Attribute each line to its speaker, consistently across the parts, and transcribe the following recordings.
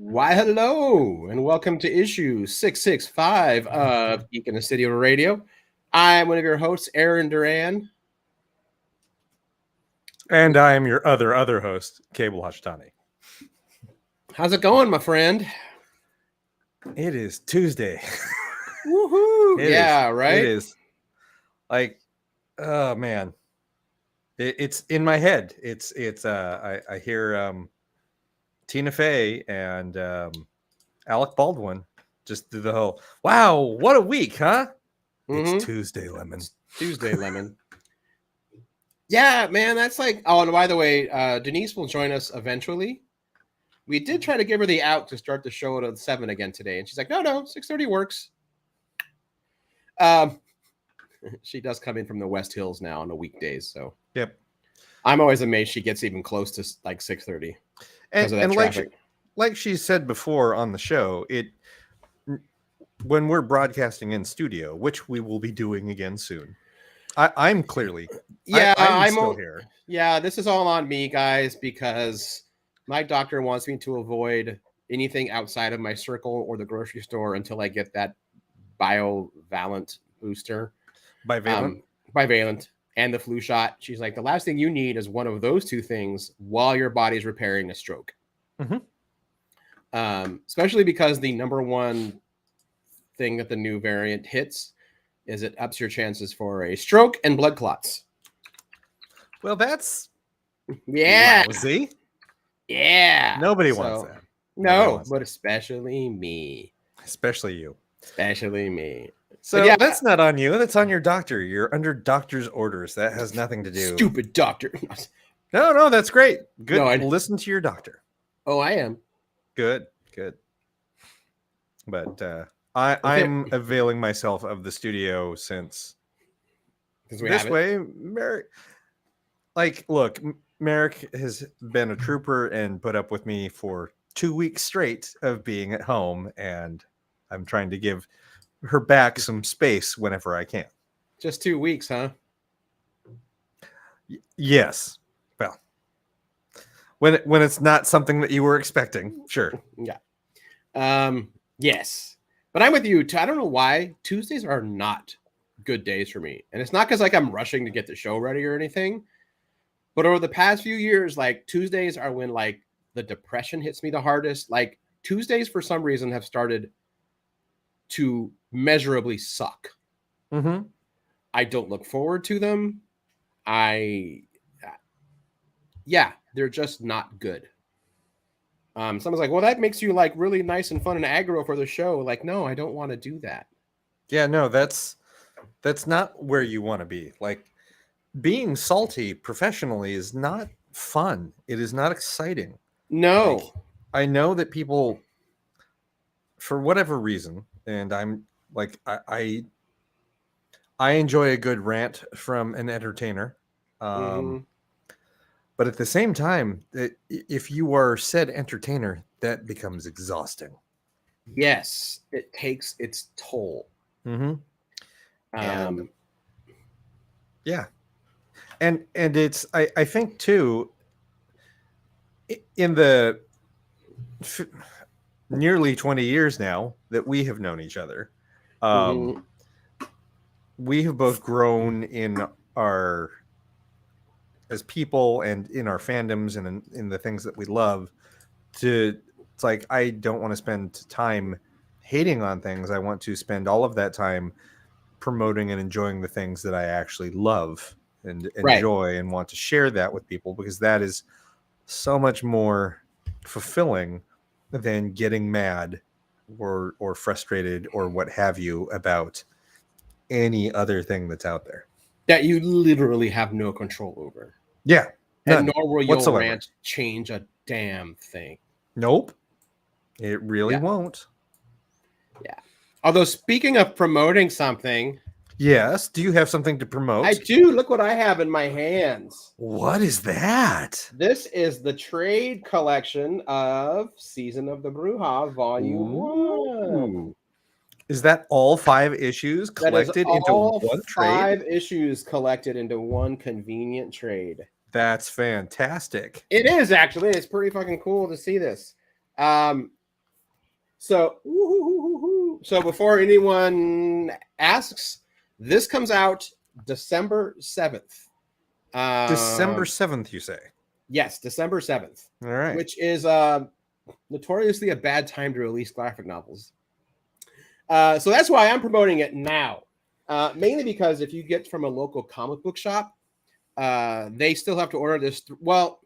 Speaker 1: Why, hello, and welcome to issue 665 of Geek in the Studio Radio. I'm one of your hosts, Aaron Duran.
Speaker 2: And I am your other host, Cable Hashtani.
Speaker 1: How's it going, my friend?
Speaker 2: It is Tuesday.
Speaker 1: Woohoo! Yeah, right?
Speaker 2: It is. Like, oh man. It's in my head. I hear Tina Fey and Alec Baldwin just do the whole, wow, what a week, huh? It's Tuesday, Lemon.
Speaker 1: It's Tuesday, Lemon. Yeah, man, that's like, oh, and by the way, Denise will join us eventually. We did try to give her the out to start the show at 7 again today, and she's like, no, 6:30 works. She does come in from the West Hills now on the weekdays, so
Speaker 2: yep.
Speaker 1: I'm always amazed she gets even close to like 6:30.
Speaker 2: And like she said before on the show, when we're broadcasting in studio, which we will be doing again soon, I'm clearly I'm still here.
Speaker 1: Yeah, this is all on me, guys, because my doctor wants me to avoid anything outside of my circle or the grocery store until I get that bivalent booster. Bivalent and the flu shot. She's like, the last thing you need is one of those two things while your body's repairing a stroke. Especially because the number one thing that the new variant hits is it ups your chances for a stroke and blood clots.
Speaker 2: Well, that's
Speaker 1: lousy. Yeah.
Speaker 2: Nobody wants that.
Speaker 1: No, but especially me.
Speaker 2: Especially you.
Speaker 1: Especially me.
Speaker 2: So yeah, that's not on you. That's on your doctor. You're under doctor's orders. That has nothing to do.
Speaker 1: Stupid doctor.
Speaker 2: No, that's great. Good. No, listen to your doctor.
Speaker 1: Oh, I am.
Speaker 2: Good. But I'm availing myself of the studio since this way. Merrick, look, Merrick has been a trooper and put up with me for 2 weeks straight of being at home, and I'm trying to give her back some space whenever I can.
Speaker 1: Just 2 weeks, huh?
Speaker 2: Yes. Well, when it's not something that you were expecting, sure.
Speaker 1: Yeah. Yes. But I'm with you. I don't know why Tuesdays are not good days for me. And it's not because I'm rushing to get the show ready or anything. But over the past few years, Tuesdays are when the depression hits me the hardest. Tuesdays for some reason have started to measurably suck. I don't look forward to them. They're just not good. Someone's like, well, that makes you really nice and fun and aggro for the show. No, I don't want to do that.
Speaker 2: Yeah, no, that's not where you want to be. Being salty professionally is not fun. It is not exciting.
Speaker 1: No.
Speaker 2: I know that people, for whatever reason, and I'm I enjoy a good rant from an entertainer. But at the same time, if you are said entertainer, that becomes exhausting.
Speaker 1: Yes, it takes its toll.
Speaker 2: Yeah. And it's, I think too, in the nearly 20 years now that we have known each other, we have both grown in as people and in our fandoms and in the things that we love. It's I don't want to spend time hating on things. I want to spend all of that time promoting and enjoying the things that I actually love and enjoy and want to share that with people, because that is so much more fulfilling than getting mad or frustrated or what have you about any other thing that's out there
Speaker 1: that you literally have no control over.
Speaker 2: Yeah.
Speaker 1: And nor will your rant change a damn thing.
Speaker 2: Nope. It really won't.
Speaker 1: Yeah. Although, speaking of promoting something.
Speaker 2: Yes. Do you have something to promote?
Speaker 1: I do. Look what I have in my hands.
Speaker 2: What is that?
Speaker 1: This is the trade collection of Season of the Brujah, Volume 1.
Speaker 2: Is that all 5 issues collected into one trade?
Speaker 1: 5 issues collected into one convenient trade.
Speaker 2: That's fantastic.
Speaker 1: It is, actually. It's pretty fucking cool to see this. So before anyone asks, this comes out December 7th.
Speaker 2: December 7th, you say?
Speaker 1: Yes, December 7th.
Speaker 2: All right.
Speaker 1: Which is notoriously a bad time to release graphic novels. So that's why I'm promoting it now. Mainly because if you get from a local comic book shop, they still have to order this. Well,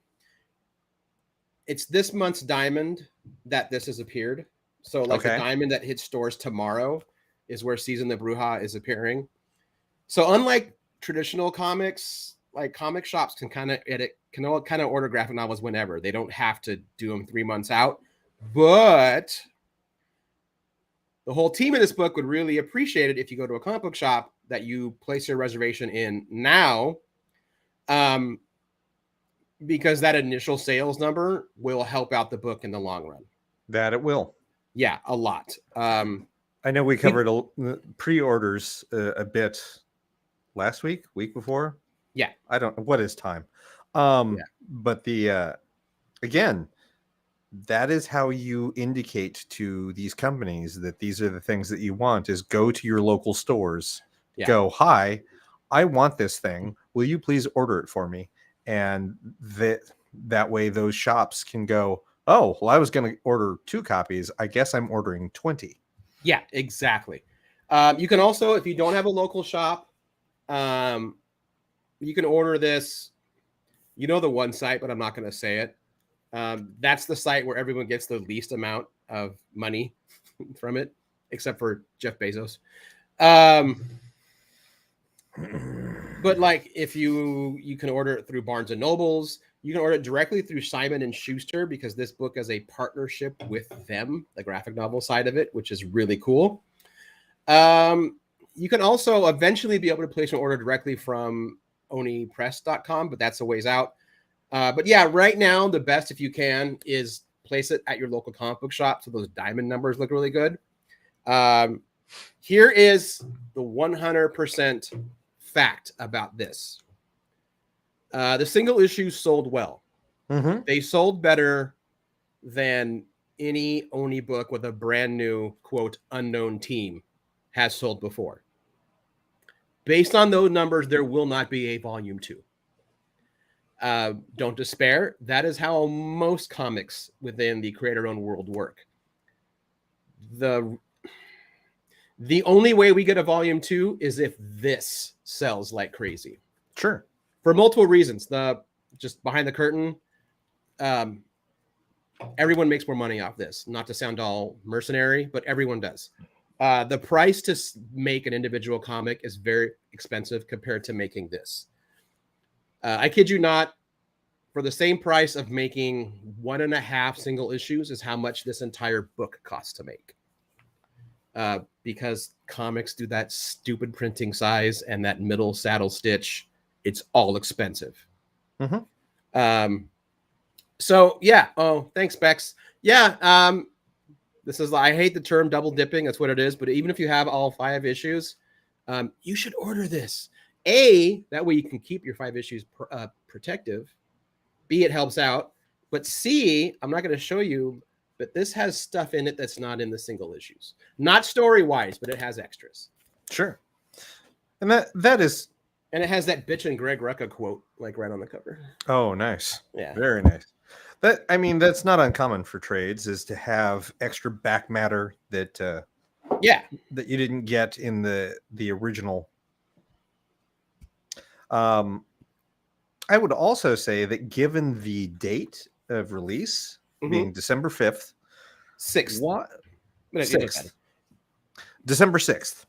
Speaker 1: it's this month's diamond that this has appeared. So like the diamond that hits stores tomorrow is where Season the Bruja is appearing. So unlike traditional comics, like comic shops can kind of order graphic novels whenever. They don't have to do them 3 months out. But the whole team of this book would really appreciate it if you go to a comic book shop that you place your reservation in now. Because that initial sales number will help out the book in the long run.
Speaker 2: That it will.
Speaker 1: Yeah, a lot.
Speaker 2: I know we covered pre-orders a bit last week before.
Speaker 1: Yeah.
Speaker 2: I don't know. What is time? But again, that is how you indicate to these companies that these are the things that you want, is go to your local stores, go, hi, I want this thing. Will you please order it for me? And that way those shops can go, oh, well, I was going to order 2 copies. I guess I'm ordering 20.
Speaker 1: Yeah, exactly. You can also, if you don't have a local shop, you can order this. You know the one site, but I'm not going to say it. That's the site where everyone gets the least amount of money from it, except for Jeff Bezos. But like if you can order it through Barnes and Nobles, you can order it directly through Simon and Schuster, because this book is a partnership with them, the graphic novel side of it, which is really cool. You can also eventually be able to place an order directly from onipress.com, but that's a ways out. But yeah, right now, the best, if you can, is place it at your local comic book shop, so those diamond numbers look really good. Here is the 100% fact about this. The single issues sold well.
Speaker 2: Mm-hmm.
Speaker 1: They sold better than any Oni book with a brand new, quote, unknown team has sold before. Based on those numbers, there will not be a volume 2. Don't despair. That is how most comics within the creator-owned world work. The only way we get a volume 2 is if this sells like crazy.
Speaker 2: Sure.
Speaker 1: For multiple reasons. Just behind the curtain, everyone makes more money off this. Not to sound all mercenary, but everyone does. The price to make an individual comic is very expensive compared to making this. I kid you not, for the same price of making 1.5 single issues is how much this entire book costs to make. Because comics do that stupid printing size and that middle saddle stitch, it's all expensive.
Speaker 2: Mm-hmm.
Speaker 1: So yeah. Oh, thanks, Bex. Yeah. This is, I hate the term double dipping. That's what it is. But even if you have all 5 issues, you should order this. A, that way you can keep your 5 issues protective. B, it helps out. But C, I'm not going to show you, but this has stuff in it that's not in the single issues. Not story-wise, but it has extras.
Speaker 2: Sure. And that is...
Speaker 1: And it has that Bitch and Greg Rucka quote, like right on the cover.
Speaker 2: Oh, nice.
Speaker 1: Yeah.
Speaker 2: Very nice. That's not uncommon for trades, is to have extra back matter that that you didn't get in the original. I would also say that given the date of release being December 5th,
Speaker 1: 6th.
Speaker 2: What? 6th. December 6th.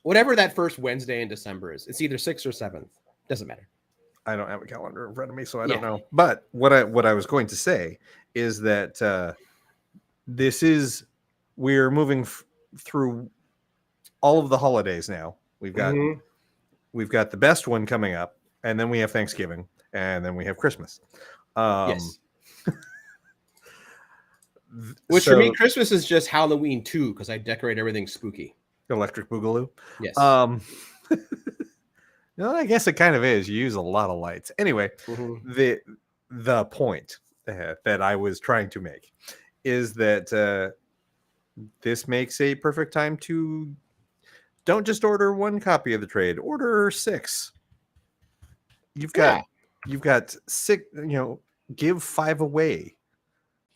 Speaker 1: Whatever that first Wednesday in December is. It's either 6th or 7th. Doesn't matter.
Speaker 2: I don't have a calendar in front of me, so I don't know. But what I was going to say is that we're moving through all of the holidays now. We've got the best one coming up, and then we have Thanksgiving, and then we have Christmas.
Speaker 1: Yes. Which for me, Christmas is just Halloween too, because I decorate everything spooky.
Speaker 2: Electric Boogaloo.
Speaker 1: Yes.
Speaker 2: No, I guess it kind of is. You use a lot of lights. Anyway, the point that I was trying to make is that this makes a perfect time to don't just order one copy of the trade, order 6. You've got 6, give 5 away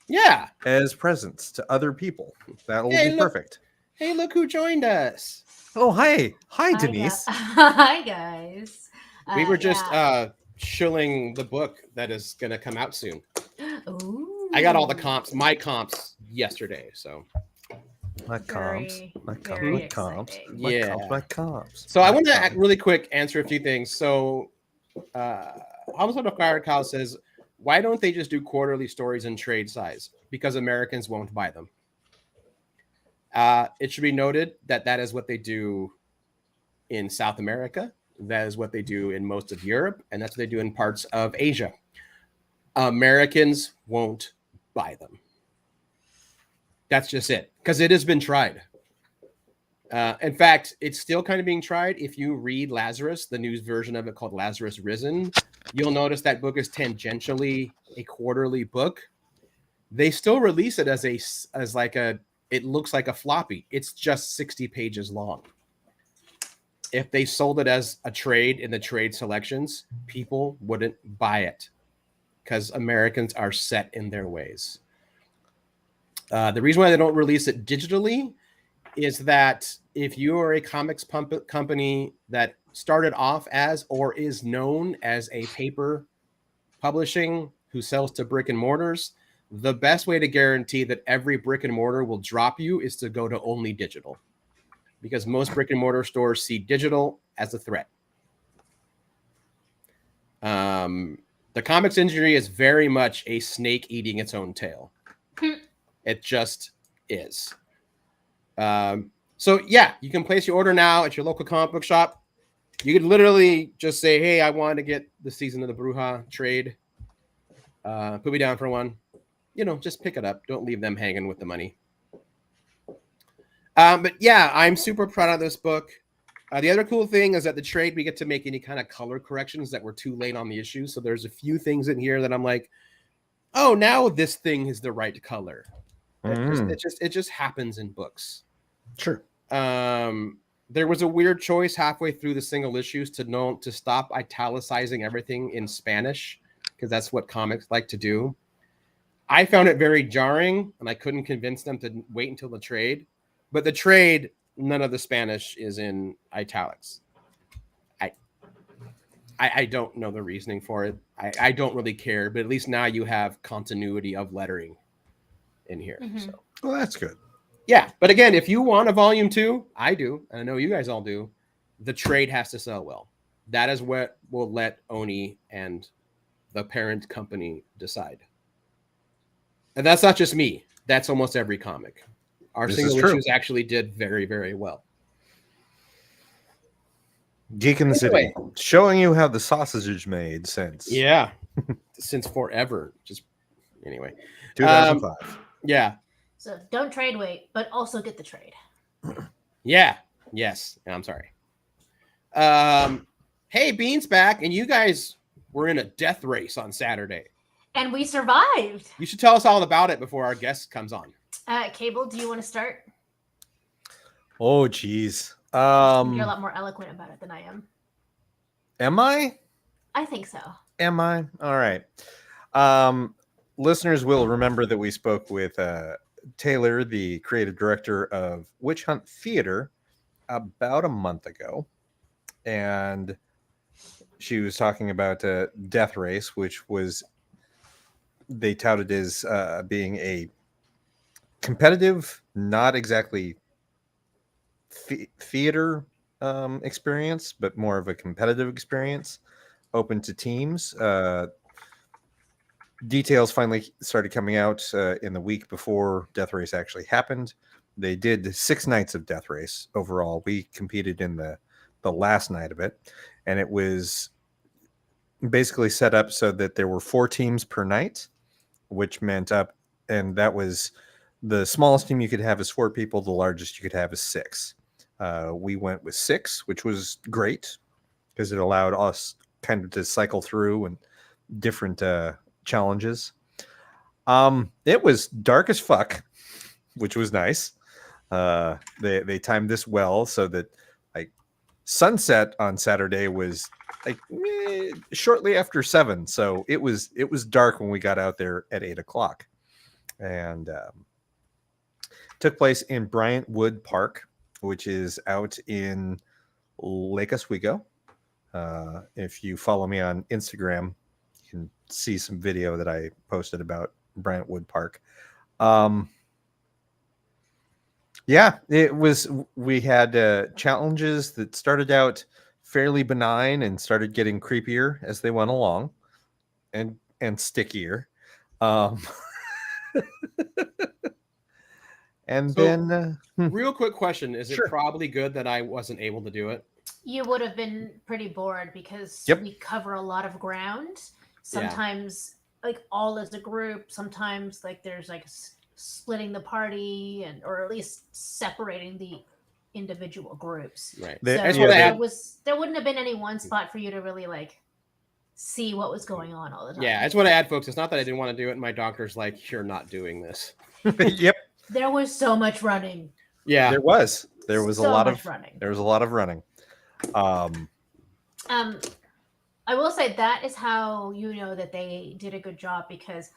Speaker 1: Yeah.
Speaker 2: as presents to other people. That'll
Speaker 1: Hey,
Speaker 2: be
Speaker 1: look.
Speaker 2: perfect.
Speaker 1: Hey, look who joined us.
Speaker 2: Oh, hi. Hi,
Speaker 3: Hi,
Speaker 2: Denise.
Speaker 3: Hi, guys.
Speaker 1: We were just
Speaker 3: Yeah.
Speaker 1: shilling the book that is going to come out soon.
Speaker 3: Ooh.
Speaker 1: I got all the comps, my comps yesterday. So
Speaker 2: My comps.
Speaker 3: Very,
Speaker 2: My comps.
Speaker 3: very
Speaker 2: My comps.
Speaker 3: exciting.
Speaker 2: My
Speaker 1: Yeah.
Speaker 2: comps. My comps.
Speaker 1: So I
Speaker 2: my
Speaker 1: want to
Speaker 2: comps.
Speaker 1: really quick answer a few things. So Homicide of Fire Cow says, why don't they just do quarterly stories in trade size? Because Americans won't buy them. It should be noted that that is what they do in South America. That is what they do in most of Europe, and that's what they do in parts of Asia. Americans won't buy them. That's just it, because it has been tried. In fact, it's still kind of being tried. If you read Lazarus, the news version of it called Lazarus Risen, you'll notice that book is tangentially a quarterly book. They still release it as it looks like a floppy. It's just 60 pages long. If they sold it as a trade in the trade selections, people wouldn't buy it because Americans are set in their ways. The reason why they don't release it digitally is that if you are a comics company that started off as or is known as a paper publishing who sells to brick and mortars, the best way to guarantee that every brick and mortar will drop you is to go to only digital, because most brick and mortar stores see digital as a threat. The comics industry is very much a snake eating its own tail. It just is. So yeah, you can place your order now at your local comic book shop. You could literally just say, hey, I want to get the Season of the Bruja trade. Put me down for one. Just pick it up. Don't leave them hanging with the money. But yeah, I'm super proud of this book. The other cool thing is that the trade, we get to make any kind of color corrections that were too late on the issue. So there's a few things in here that I'm like, oh, now this thing is the right color. It just happens in books.
Speaker 2: Sure.
Speaker 1: There was a weird choice halfway through the single issues to stop italicizing everything in Spanish, because that's what comics like to do. I found it very jarring, and I couldn't convince them to wait until the trade. But the trade, none of the Spanish is in italics. I don't know the reasoning for it. I don't really care, but at least now you have continuity of lettering in here.
Speaker 3: Mm-hmm.
Speaker 1: So.
Speaker 2: Well, that's good.
Speaker 1: Yeah, but again, if you want a volume 2, I do, and I know you guys all do, the trade has to sell well. That is what will let Oni and the parent company decide. And that's not just me. That's almost every comic. Our single issues actually did very, very well.
Speaker 2: Geek in the City, showing you how the sausage is made since.
Speaker 1: Yeah, since forever. Just anyway.
Speaker 2: 2005.
Speaker 1: Yeah.
Speaker 3: So don't trade weight, but also get the trade.
Speaker 1: Yeah. Yes. I'm sorry. Hey, Bean's back, and you guys were in a death race on Saturday.
Speaker 3: And we survived.
Speaker 1: You should tell us all about it before our guest comes on.
Speaker 3: Cable, do you want to start?
Speaker 2: Oh, geez.
Speaker 3: You're a lot more eloquent about it than I am.
Speaker 2: Am I?
Speaker 3: I think so.
Speaker 2: Am I? All right. Listeners will remember that we spoke with Taylor, the creative director of Witch Hunt Theater, about a month ago. And she was talking about Death Race, which was, they touted as being a competitive, not exactly theater experience, but more of a competitive experience, open to teams. Details finally started coming out in the week before Death Race actually happened. They did 6 nights of Death Race overall. We competed in the last night of it, and it was basically set up so that there were 4 teams per night, which meant and that was the smallest team you could have is 4 people. The largest you could have is 6. We went with 6, which was great because it allowed us kind of to cycle through and different challenges. It was dark as fuck, which was nice. They timed this well so that like sunset on Saturday was like shortly after 7, so it was dark when we got out there at 8:00, and took place in Bryant Wood Park, which is out in Lake Oswego. If you follow me on Instagram, you can see some video that I posted about Bryant Wood Park. Yeah, it was. We had challenges that started out fairly benign and started getting creepier as they went along, and stickier. And
Speaker 1: So,
Speaker 2: then,
Speaker 1: real quick question: is
Speaker 2: Sure.
Speaker 1: it probably good that I wasn't able to do it?
Speaker 3: You would have been pretty bored because
Speaker 2: Yep.
Speaker 3: we cover a lot of ground.
Speaker 1: Yeah.
Speaker 3: Sometimes, like all as a group. Sometimes, like there's like splitting the party or at least separating the individual groups.
Speaker 1: Right.
Speaker 3: So
Speaker 1: That's what I had.
Speaker 3: there wouldn't have been any one spot for you to really like see what was going on all the time.
Speaker 1: Yeah, that's what I had, folks. It's not that I didn't want to do it. And my doctor's like, "You're not doing this."
Speaker 2: yep,
Speaker 3: There was so much running.
Speaker 1: Yeah.
Speaker 2: there was
Speaker 3: So
Speaker 2: a lot
Speaker 3: much
Speaker 2: of
Speaker 3: running.
Speaker 2: There was a lot of running.
Speaker 3: I will say that is how you know that they did a good job, because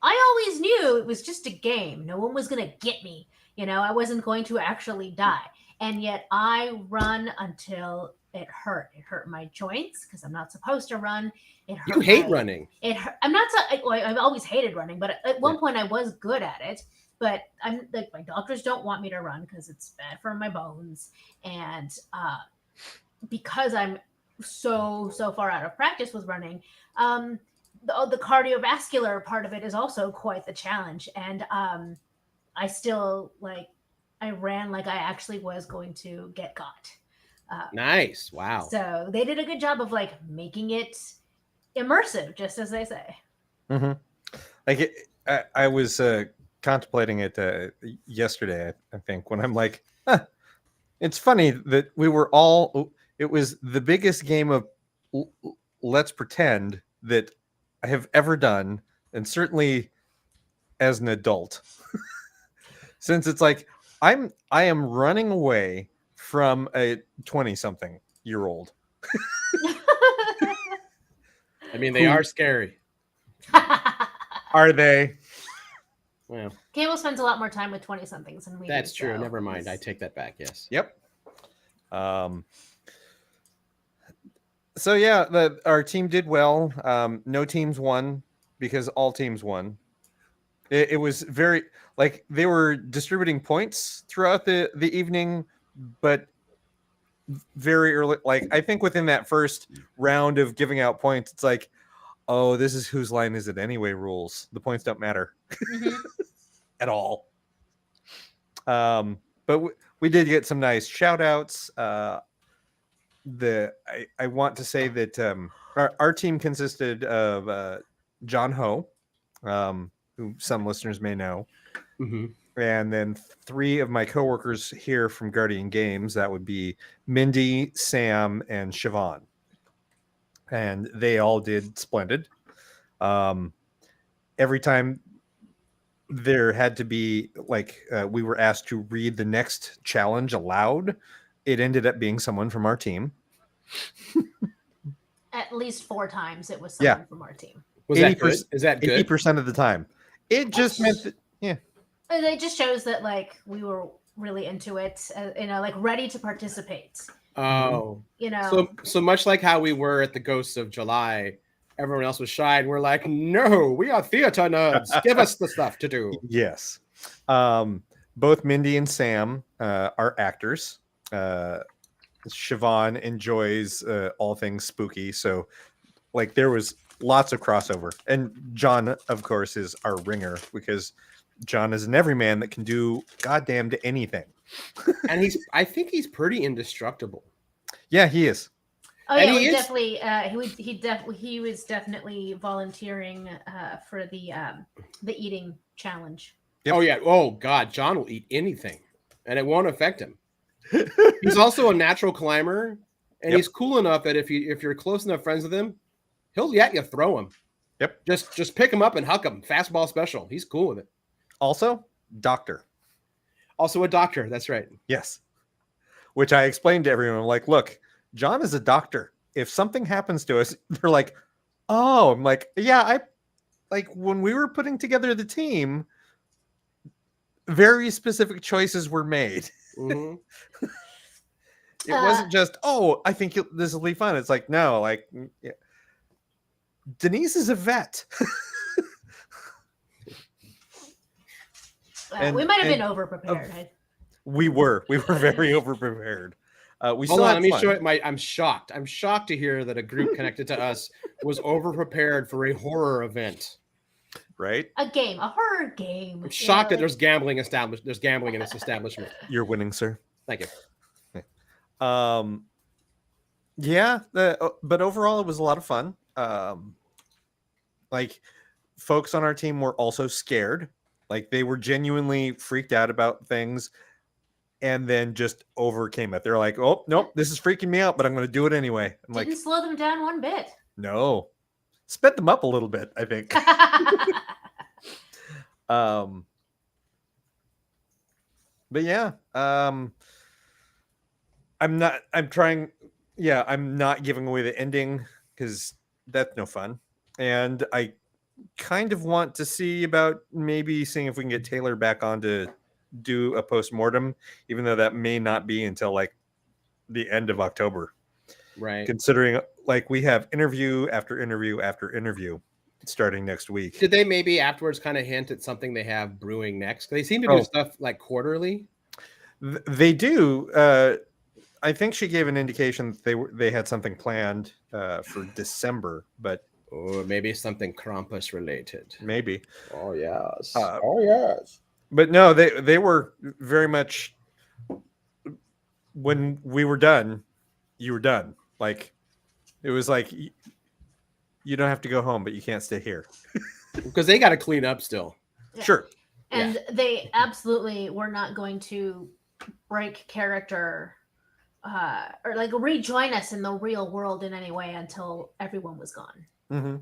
Speaker 3: I always knew it was just a game. No one was going to get me. You know, I wasn't going to actually die. And yet I run until it hurt. It hurt my joints because I'm not supposed to run. It hurt.
Speaker 1: You hate running.
Speaker 3: It hurt. I'm not. I've always hated running, but at one point I was good at it. But I'm like, my doctors don't want me to run because it's bad for my bones, and because I'm so far out of practice with running, the cardiovascular part of it is also quite the challenge. And I still I ran like I actually was going to get caught.
Speaker 1: Nice. Wow.
Speaker 3: So they did a good job of like making it immersive, just as they say.
Speaker 2: Mm-hmm. Like I was contemplating it yesterday, I think, when I'm like, it's funny that we were all. It was the biggest game of Let's Pretend that I have ever done, and certainly as an adult, since it's like I am running away from a 20-something-year-old.
Speaker 1: I mean, they are scary.
Speaker 2: Are they?
Speaker 1: Well,
Speaker 3: Cable spends a lot more time with 20-somethings than we do.
Speaker 1: that's true.
Speaker 3: so
Speaker 1: Never mind. I take that back. Yes.
Speaker 2: Yep. So yeah, our team did well. No teams won because all teams won. It was very like they were distributing points throughout the evening, but very early. Like I think within that first round of giving out points, it's like, oh, this is whose line is it anyway? Rules. The points don't matter at all. But we did get some nice shout outs. I want to say that our team consisted of John Ho, who some listeners may know, and then 3 of my coworkers here from Guardian Games. That would be Mindy, Sam, and Siobhan, and they all did splendid. Every time there had to be we were asked to read the next challenge aloud, it ended up being someone from our team.
Speaker 3: At least 4 times it was someone from our team.
Speaker 1: Was that good? Is that good?
Speaker 2: 80% of the time. It just meant that, yeah.
Speaker 3: It just shows that we were really into it, ready to participate.
Speaker 1: Oh, so much like how we were at the Ghosts of July, everyone else was shy, and we're like, no, we are theater nerds. Give us the stuff to do.
Speaker 2: Yes. Both Mindy and Sam are actors. Siobhan enjoys all things spooky, so there was lots of crossover. And John, of course, is our ringer because John is an everyman that can do goddamn to anything.
Speaker 1: And I think he's pretty indestructible.
Speaker 2: Yeah, he is.
Speaker 3: Oh yeah, he was definitely volunteering for the eating challenge.
Speaker 2: Yep.
Speaker 1: Oh yeah. Oh god, John will eat anything, and it won't affect him. He's also a natural climber, and he's cool enough that if you're close enough friends with him, he'll you throw him.
Speaker 2: Yep.
Speaker 1: Just pick him up and huck him. Fastball special. He's cool with it.
Speaker 2: Also, doctor.
Speaker 1: Also a doctor. That's right.
Speaker 2: Yes. Which I explained to everyone. I'm like, look, John is a doctor. If something happens to us, they're like, oh, I'm like, yeah, I like when we were putting together the team, very specific choices were made.
Speaker 1: Mm-hmm.
Speaker 2: It wasn't just, oh, I think this will be fun. It's like, no, like, yeah. Denise is a vet.
Speaker 3: We might have been overprepared.
Speaker 2: We were very overprepared. We
Speaker 1: Hold
Speaker 2: still
Speaker 1: on,
Speaker 2: had
Speaker 1: let me
Speaker 2: fun.
Speaker 1: show it. I'm shocked. I'm shocked to hear that a group connected to us was overprepared for a horror event.
Speaker 2: Right?
Speaker 3: A horror game.
Speaker 1: I'm shocked that there's gambling established. There's gambling in this establishment.
Speaker 2: You're winning, sir.
Speaker 1: Thank you.
Speaker 2: Yeah, but overall it was a lot of fun. Like folks on our team were also scared. Like they were genuinely freaked out about things and then just overcame it. They're like, oh, nope, this is freaking me out, but I'm going to do it anyway. I'm
Speaker 3: Didn't slow them down one bit.
Speaker 2: No. Sped them up a little bit, I think. But yeah, I'm not giving away the ending because that's no fun. And I kind of want to see about maybe seeing if we can get Taylor back on to do a post-mortem, even though that may not be until like the end of October.
Speaker 1: Right.
Speaker 2: Considering like we have interview after interview after interview starting next week.
Speaker 1: Did they maybe afterwards kind of hint at something they have brewing next? They seem to do stuff like quarterly.
Speaker 2: They do. I think she gave an indication that they had something planned for December, but
Speaker 1: maybe something Krampus related.
Speaker 2: Maybe.
Speaker 1: Oh yes.
Speaker 2: Oh yes. But no, they were very much. When we were done, you were done. Like it was like you don't have to go home, but you can't stay here
Speaker 1: because they got to clean up still.
Speaker 3: Yeah.
Speaker 2: Sure.
Speaker 3: And they absolutely were not going to break character or like rejoin us in the real world in any way until everyone was gone.
Speaker 2: Mm-hmm.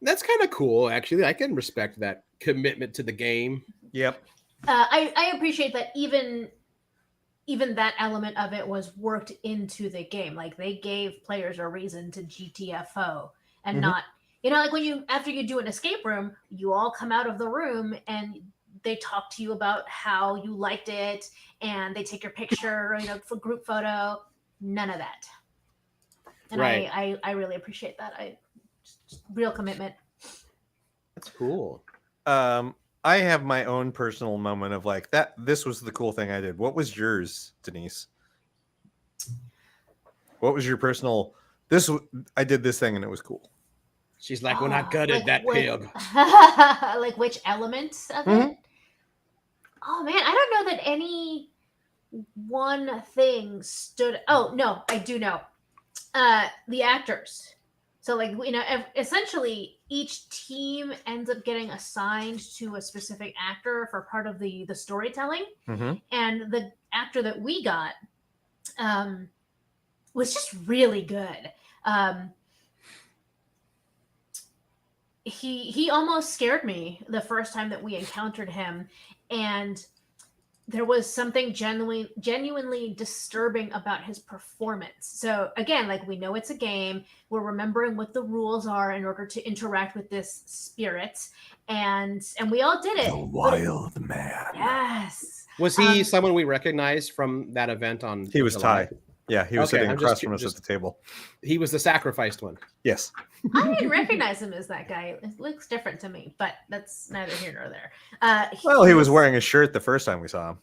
Speaker 1: That's kind of cool, actually. I can respect that commitment to the game.
Speaker 2: Yep.
Speaker 3: I appreciate that even that element of it was worked into the game. Like they gave players a reason to GTFO and not, like when after you do an escape room, you all come out of the room and they talk to you about how you liked it and they take your picture, for group photo. None of that. And right. I really appreciate that. Just real commitment.
Speaker 1: That's cool.
Speaker 2: I have my own personal moment of like that. This was the cool thing I did. What was yours, Denise? What was your personal? I did this thing and it was cool.
Speaker 1: She's like, when I gutted that pig.
Speaker 3: Like which elements of it? Oh man, I don't know that any one thing stood. Oh no, I do know. The actors. So like, essentially each team ends up getting assigned to a specific actor for part of the storytelling. And the actor that we got was just really good. He almost scared me the first time that we encountered him, and there was something genuinely disturbing about his performance. So again, like we know it's a game, we're remembering what the rules are in order to interact with this spirit, and we all did it.
Speaker 2: The wild man.
Speaker 3: Yes.
Speaker 1: Was he someone we recognized from that event on?
Speaker 2: He was Ty. Yeah, he was sitting across from us at the table.
Speaker 1: He was the sacrificed one.
Speaker 2: Yes.
Speaker 3: I didn't recognize him as that guy. It looks different to me, but that's neither here nor there.
Speaker 2: He was wearing a shirt the first time we saw him.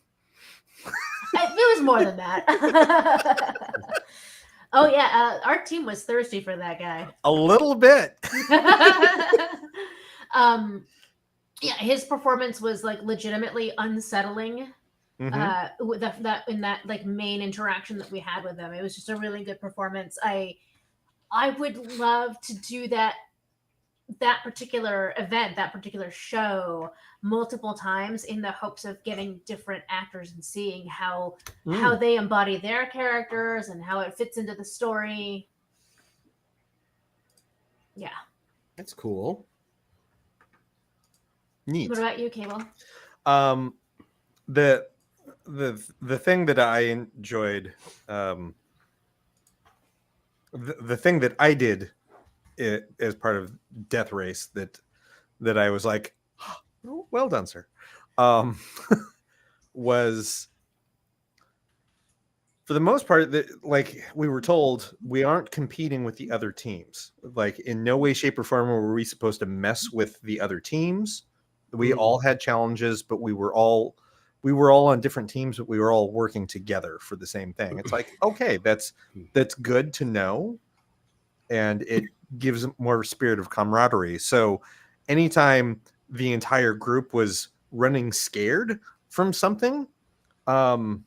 Speaker 3: It was more than that. Oh yeah, our team was thirsty for that guy.
Speaker 2: A little bit.
Speaker 3: Yeah, his performance was like legitimately unsettling. With that in that like main interaction that we had with them, it was just a really good performance. I would love to do that particular event, that particular show multiple times in the hopes of getting different actors and seeing how they embody their characters and how it fits into the story. Yeah.
Speaker 1: That's cool.
Speaker 2: Neat.
Speaker 3: What about you, Cable?
Speaker 2: the thing that I enjoyed, the thing that I did as part of Death Race that I was like, oh, well done, sir, was for the most part that, like, we were told we aren't competing with the other teams. Like, in no way, shape, or form were we supposed to mess with the other teams. We all had challenges, but we were all on different teams, but we were all working together for the same thing. It's like, okay, that's good to know, and it gives more spirit of camaraderie. So anytime the entire group was running scared from something, like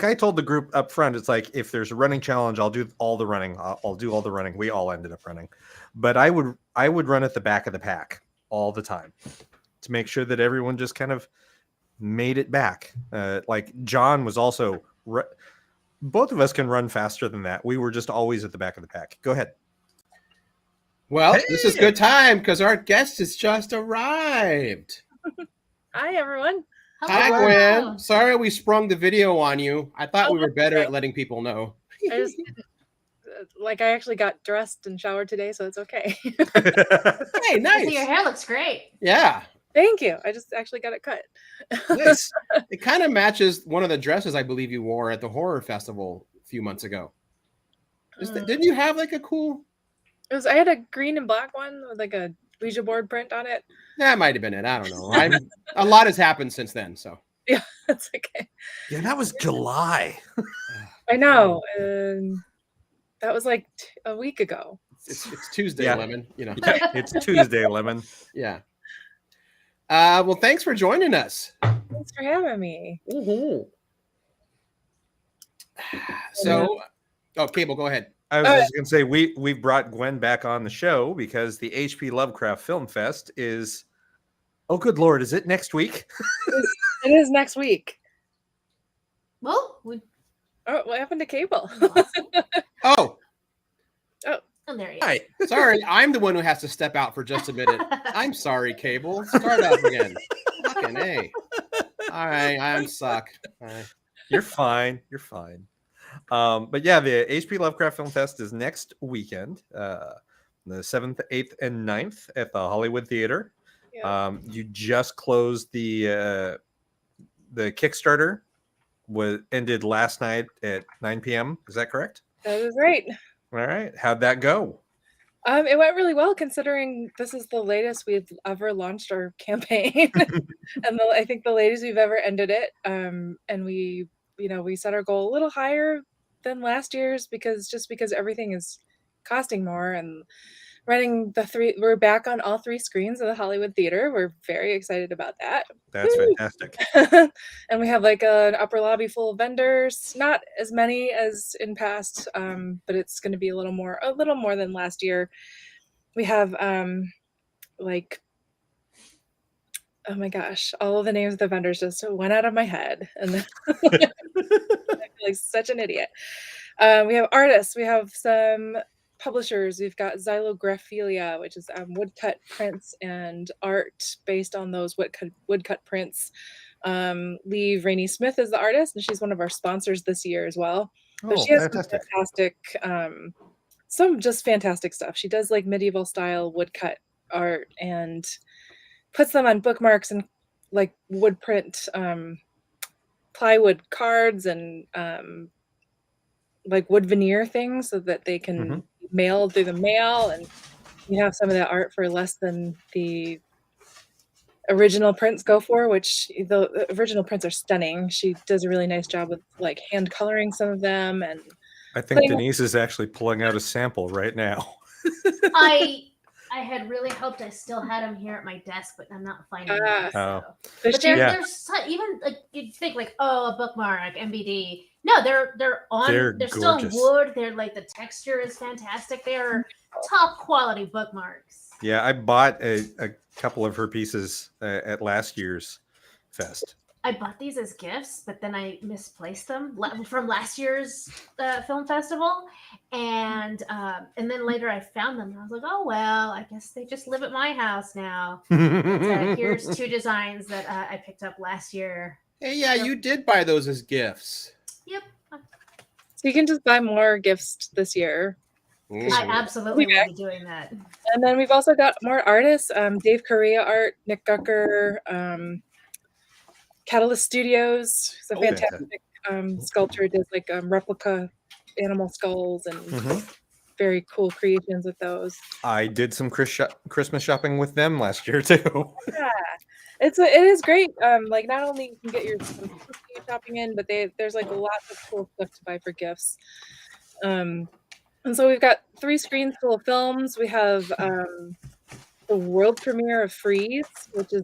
Speaker 2: I told the group up front, it's like, if there's a running challenge, I'll do all the running. I'll do all the running. We all ended up running, but I would run at the back of the pack all the time to make sure that everyone just kind of made it back. Like John was also, both of us can run faster than that. We were just always at the back of the pack. Go ahead.
Speaker 1: Well, this is good time because our guest has just arrived.
Speaker 4: Hi, everyone.
Speaker 1: Hi,
Speaker 3: Hello.
Speaker 1: Gwen. Sorry we sprung the video on you. I thought we were better at letting people know.
Speaker 4: I just I actually got dressed and showered today, so it's okay.
Speaker 1: Hey, nice.
Speaker 3: Your hair looks great.
Speaker 1: Yeah.
Speaker 4: Thank you. I just actually got it cut.
Speaker 1: Nice. It kind of matches one of the dresses I believe you wore at the horror festival a few months ago. Didn't you have like a cool?
Speaker 4: I had a green and black one with like a Ouija board print on it.
Speaker 1: That might have been it. I don't know. A lot has happened since then. So
Speaker 4: yeah, that's okay.
Speaker 2: Yeah, that was July.
Speaker 4: I know. That was like a week ago.
Speaker 1: It's Tuesday,
Speaker 2: Yeah.
Speaker 1: Lemon. You know.
Speaker 2: Yeah, it's Tuesday, Lemon.
Speaker 1: Yeah. Well, thanks for joining us.
Speaker 4: Thanks for having me.
Speaker 1: So, Cable, go ahead.
Speaker 2: I was just going to say, we've brought Gwen back on the show because the HP Lovecraft Film Fest is, oh, good Lord, is it next week?
Speaker 4: It is next week.
Speaker 3: Well,
Speaker 4: What happened to Cable?
Speaker 1: Oh,
Speaker 3: there you
Speaker 1: hi. Sorry, I'm the one who has to step out for just a minute. I'm sorry, Cable. Start up again. Fucking A. All right, I'm suck. All right.
Speaker 2: You're fine. You're fine. But yeah, the HP Lovecraft Film Fest is next weekend, the 7th, 8th, and 9th at the Hollywood Theater.
Speaker 4: Yeah.
Speaker 2: You just closed the Kickstarter. Ended last night at 9 p.m. Is that correct?
Speaker 4: That is right.
Speaker 2: All right. How'd that go?
Speaker 4: It went really well considering this is the latest we've ever launched our campaign, and I think the latest we've ever ended it. And we set our goal a little higher than last year's because everything is costing more, and we're back on all 3 screens of the Hollywood Theater. We're very excited about that.
Speaker 2: That's fantastic.
Speaker 4: And we have like an upper lobby full of vendors, not as many as in past, but it's going to be a little more than last year. We have like, oh my gosh, all of the names of the vendors just went out of my head, and then I feel like such an idiot. We have artists, we have some publishers. We've got Xylographilia, which is woodcut prints and art based on those woodcut prints. Lee Rainey Smith is the artist, and she's one of our sponsors this year as well. But she has some just fantastic stuff. She does like medieval style woodcut art and puts them on bookmarks and like wood print plywood cards and like wood veneer things so that they can mail through the mail, and you have some of that art for less than the original prints go for, which the original prints are stunning. She does a really nice job with like hand coloring some of them, and
Speaker 2: I think Denise is actually pulling out a sample right now.
Speaker 3: I had really hoped I still had them here at my desk, but I'm not finding them.
Speaker 2: Oh.
Speaker 3: But there's even like you'd think like, oh, a bookmark, MBD. No, they're still in wood. They're like the texture is fantastic. They're top quality bookmarks.
Speaker 2: Yeah, I bought a couple of her pieces at last year's fest.
Speaker 3: I bought these as gifts, but then I misplaced them from last year's film festival, and then later I found them, and I was like, oh well, I guess they just live at my house now. But, here's 2 designs that I picked up last year.
Speaker 1: Hey, yeah, you did buy those as gifts.
Speaker 3: Yep,
Speaker 4: So you can just buy more gifts this year.
Speaker 3: I absolutely will be doing that.
Speaker 4: And then we've also got more artists: Dave Correa art, Nick Gucker, Catalyst Studios. He's a fantastic sculptor. Does like replica animal skulls and very cool creations with those.
Speaker 2: I did some Christmas shopping with them last year too.
Speaker 4: Yeah, it is great. Like not only you can get your shopping in, but there's like lots of cool stuff to buy for gifts. And so we've got 3 screens full of films. We have the world premiere of Freeze, which is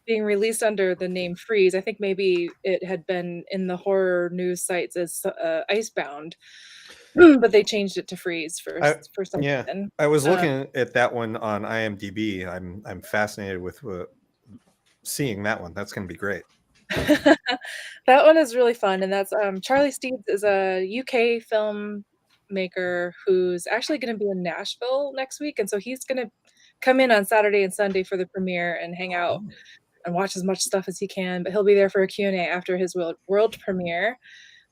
Speaker 4: being released under the name Freeze. I think maybe it had been in the horror news sites as Icebound, but they changed it to Freeze for some reason.
Speaker 2: I was looking at that one on IMDb. I'm fascinated with seeing that one. That's going to be great.
Speaker 4: That one is really fun, and that's Charlie Steeds is a UK filmmaker who's actually going to be in Nashville next week, and so he's going to come in on Saturday and Sunday for the premiere and hang out and watch as much stuff as he can. But he'll be there for a Q&A after his world premiere,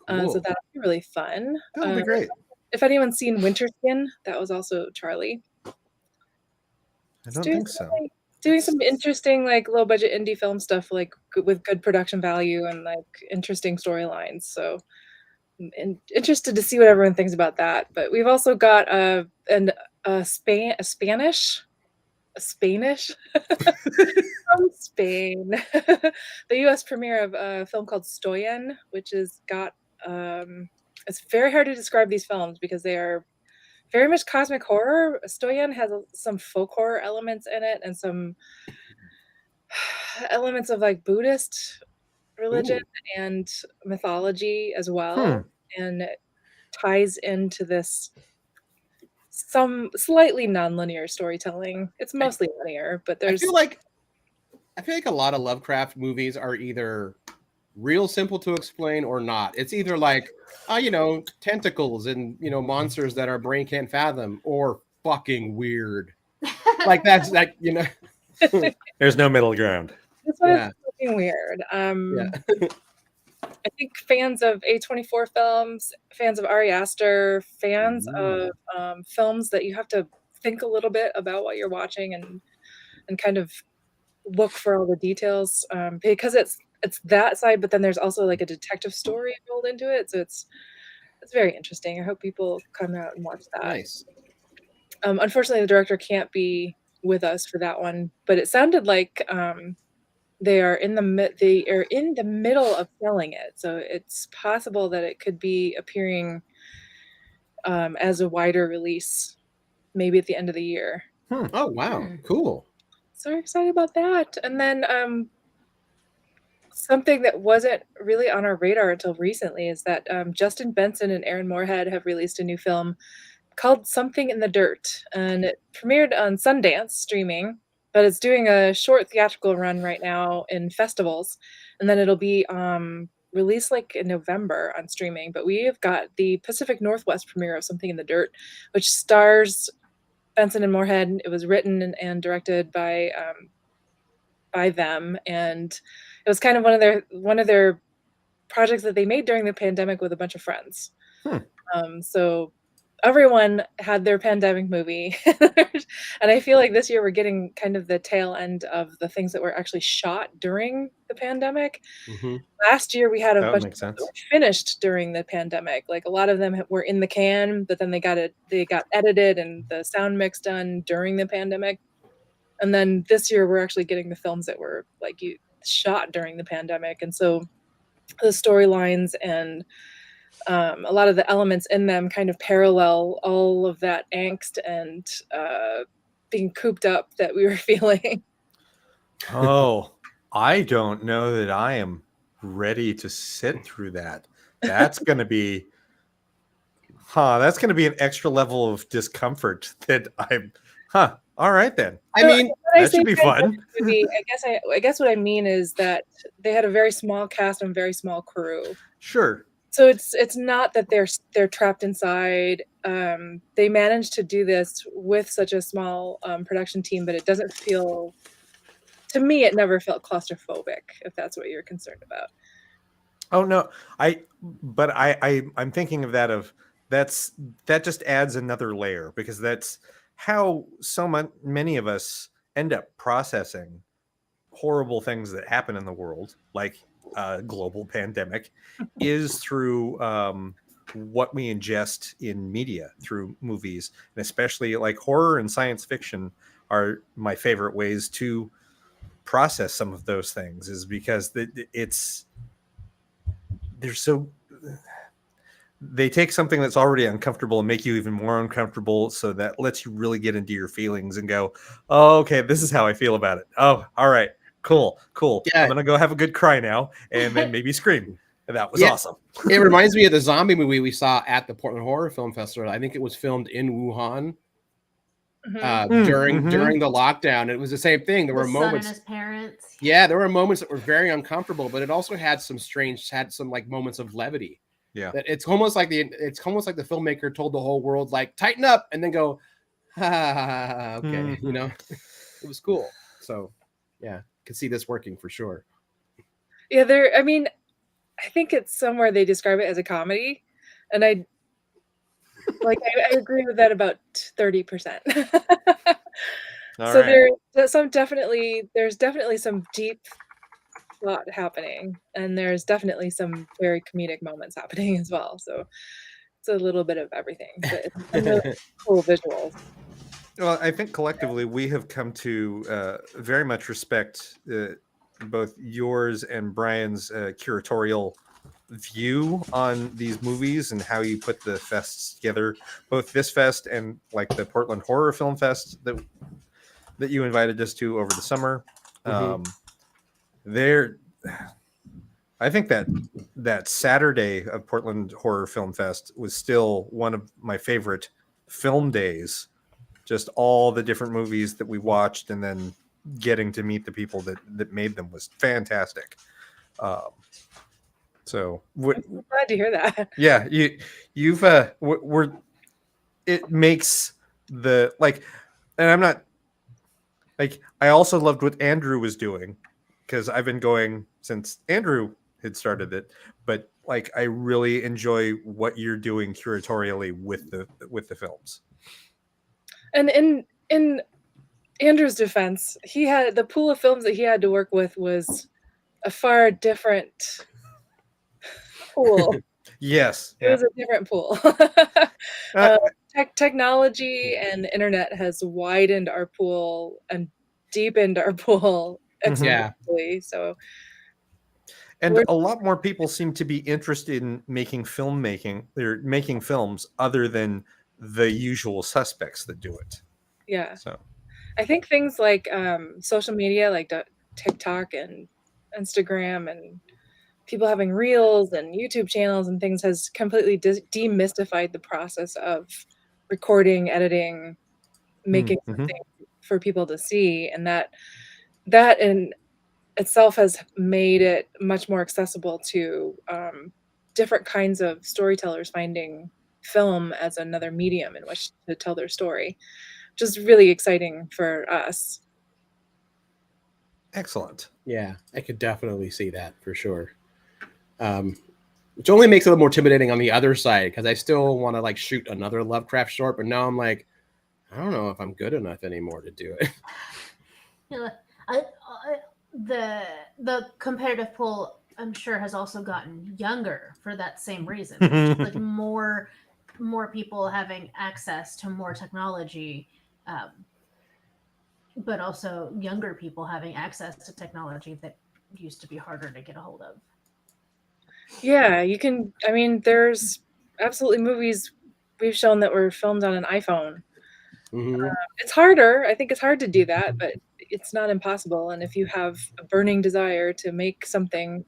Speaker 4: so that'll be really fun.
Speaker 2: That'll be great.
Speaker 4: If anyone's seen Winter Skin, that was also Charlie.
Speaker 2: I don't think so.
Speaker 4: Doing some interesting, like low budget indie film stuff, like with good production value and like interesting storylines. So I'm interested to see what everyone thinks about that. But we've also got a Spanish from Spain, the U.S. premiere of a film called Stoyan, which has got it's very hard to describe these films because they are very much cosmic horror. Stoyan has some folk horror elements in it and some elements of like Buddhist religion and mythology as well. And it ties into this some slightly non-linear storytelling. It's mostly linear, but there's
Speaker 1: I feel like a lot of Lovecraft movies are either real simple to explain or not. It's either like tentacles and monsters that our brain can't fathom, or fucking weird. Like that's like
Speaker 2: There's no middle ground.
Speaker 4: This one is fucking weird. I think fans of A24 films, fans of Ari Aster, fans of films that you have to think a little bit about what you're watching and kind of look for all the details, because it's that side, but then there's also like a detective story rolled into it. So it's very interesting. I hope people come out and watch that.
Speaker 1: Nice.
Speaker 4: Unfortunately, the director can't be with us for that one, but it sounded like they are in the middle of filming it, so it's possible that it could be appearing as a wider release, maybe at the end of the year.
Speaker 1: Oh wow, cool!
Speaker 4: So excited about that. And then something that wasn't really on our radar until recently is that Justin Benson and Aaron Moorhead have released a new film called Something in the Dirt, and it premiered on Sundance streaming, but it's doing a short theatrical run right now in festivals, and then it'll be released like in November on streaming. But we have got the Pacific Northwest premiere of Something in the Dirt, which stars Benson and Moorhead. It was written and directed by them, and it was kind of one of their projects that they made during the pandemic with a bunch of friends. So everyone had their pandemic movie, and I feel like this year we're getting kind of the tail end of the things that were actually shot during the pandemic. Last year we had a bunch that were finished during the pandemic. Like a lot of them were in the can, but then they got edited and the sound mix done during the pandemic. And then this year we're actually getting the films that were like shot during the pandemic, and so the storylines and a lot of the elements in them kind of parallel all of that angst and being cooped up that we were feeling.
Speaker 2: Oh, I don't know that I am ready to sit through that. That's going to be, that's going to be an extra level of discomfort that All right then.
Speaker 1: I
Speaker 4: So,
Speaker 1: mean,
Speaker 4: when I
Speaker 2: that
Speaker 4: say
Speaker 2: should be fun.
Speaker 4: fantastic movie, I guess what I mean is that they had a very small cast and very small crew.
Speaker 2: Sure.
Speaker 4: So it's not that they're trapped inside. They managed to do this with such a small production team, but it doesn't feel, to me, it never felt claustrophobic, if that's what you're concerned about.
Speaker 2: Oh no, I'm thinking of that that just adds another layer, because that's how many of us end up processing horrible things that happen in the world, like a global pandemic, is through what we ingest in media, through movies, and especially like horror and science fiction are my favorite ways to process some of those things, is because they take something that's already uncomfortable and make you even more uncomfortable, so that lets you really get into your feelings and go, oh, okay, this is how I feel about it. Oh, all right, cool.
Speaker 1: Yeah.
Speaker 2: I'm gonna go have a good cry now, and then maybe scream. And that was
Speaker 1: Yeah.
Speaker 2: awesome.
Speaker 1: It reminds me of the zombie movie we saw at the Portland Horror Film Festival. I think it was filmed in Wuhan during the lockdown. It was the same thing. There were moments.
Speaker 3: Son and his parents.
Speaker 1: Yeah, there were moments that were very uncomfortable, but it also had some like moments of levity.
Speaker 2: Yeah,
Speaker 1: that it's almost like the filmmaker told the whole world, like, tighten up, and then go, okay,
Speaker 2: Mm-hmm.
Speaker 1: you know. It was cool. So yeah, could see this working for sure.
Speaker 4: Yeah, I think it's somewhere they describe it as a comedy, and I agree with that about 30%. So
Speaker 2: right.
Speaker 4: there's definitely some deep thought happening, and there's definitely some very comedic moments happening as well. So it's a little bit of everything, but it's some really cool visuals.
Speaker 2: Well, I think collectively we have come to very much respect both yours and Brian's curatorial view on these movies and how you put the fests together, both this fest and like the Portland Horror Film Fest that you invited us to over the summer. I think that Saturday of Portland Horror Film Fest was still one of my favorite film days. Just all the different movies that we watched, and then getting to meet the people that made them was fantastic. So
Speaker 4: I'm glad to hear that.
Speaker 2: Yeah, you've it makes the like, and I'm not like, I also loved what Andrew was doing, because I've been going since Andrew had started it, but like I really enjoy what you're doing curatorially with the films.
Speaker 4: And in Andrew's defense, he had the pool of films that he had to work with was a far different pool.
Speaker 2: Yes,
Speaker 4: it was a different pool. Technology and internet has widened our pool and deepened our pool exponentially. So,
Speaker 2: and a lot more people seem to be interested in making they're making films other than the usual suspects that do it.
Speaker 4: Yeah.
Speaker 2: So
Speaker 4: I think things like social media, like TikTok and Instagram, and people having reels and YouTube channels and things, has completely demystified the process of recording, editing, making something for people to see. And that in itself has made it much more accessible to different kinds of storytellers finding film as another medium in which to tell their story, which is really exciting for us.
Speaker 2: Excellent.
Speaker 1: Yeah, I could definitely see that for sure. Which only makes it a little more intimidating on the other side, because I still want to like shoot another Lovecraft short, but now I'm like, I don't know if I'm good enough anymore to do it.
Speaker 3: Yeah, the competitive pool, I'm sure, has also gotten younger for that same reason. Like more people having access to more technology, but also younger people having access to technology that used to be harder to get a hold of.
Speaker 4: Yeah, you can. I mean, there's absolutely movies we've shown that were filmed on an iPhone. It's harder. I think it's hard to do that, but it's not impossible. And if you have a burning desire to make something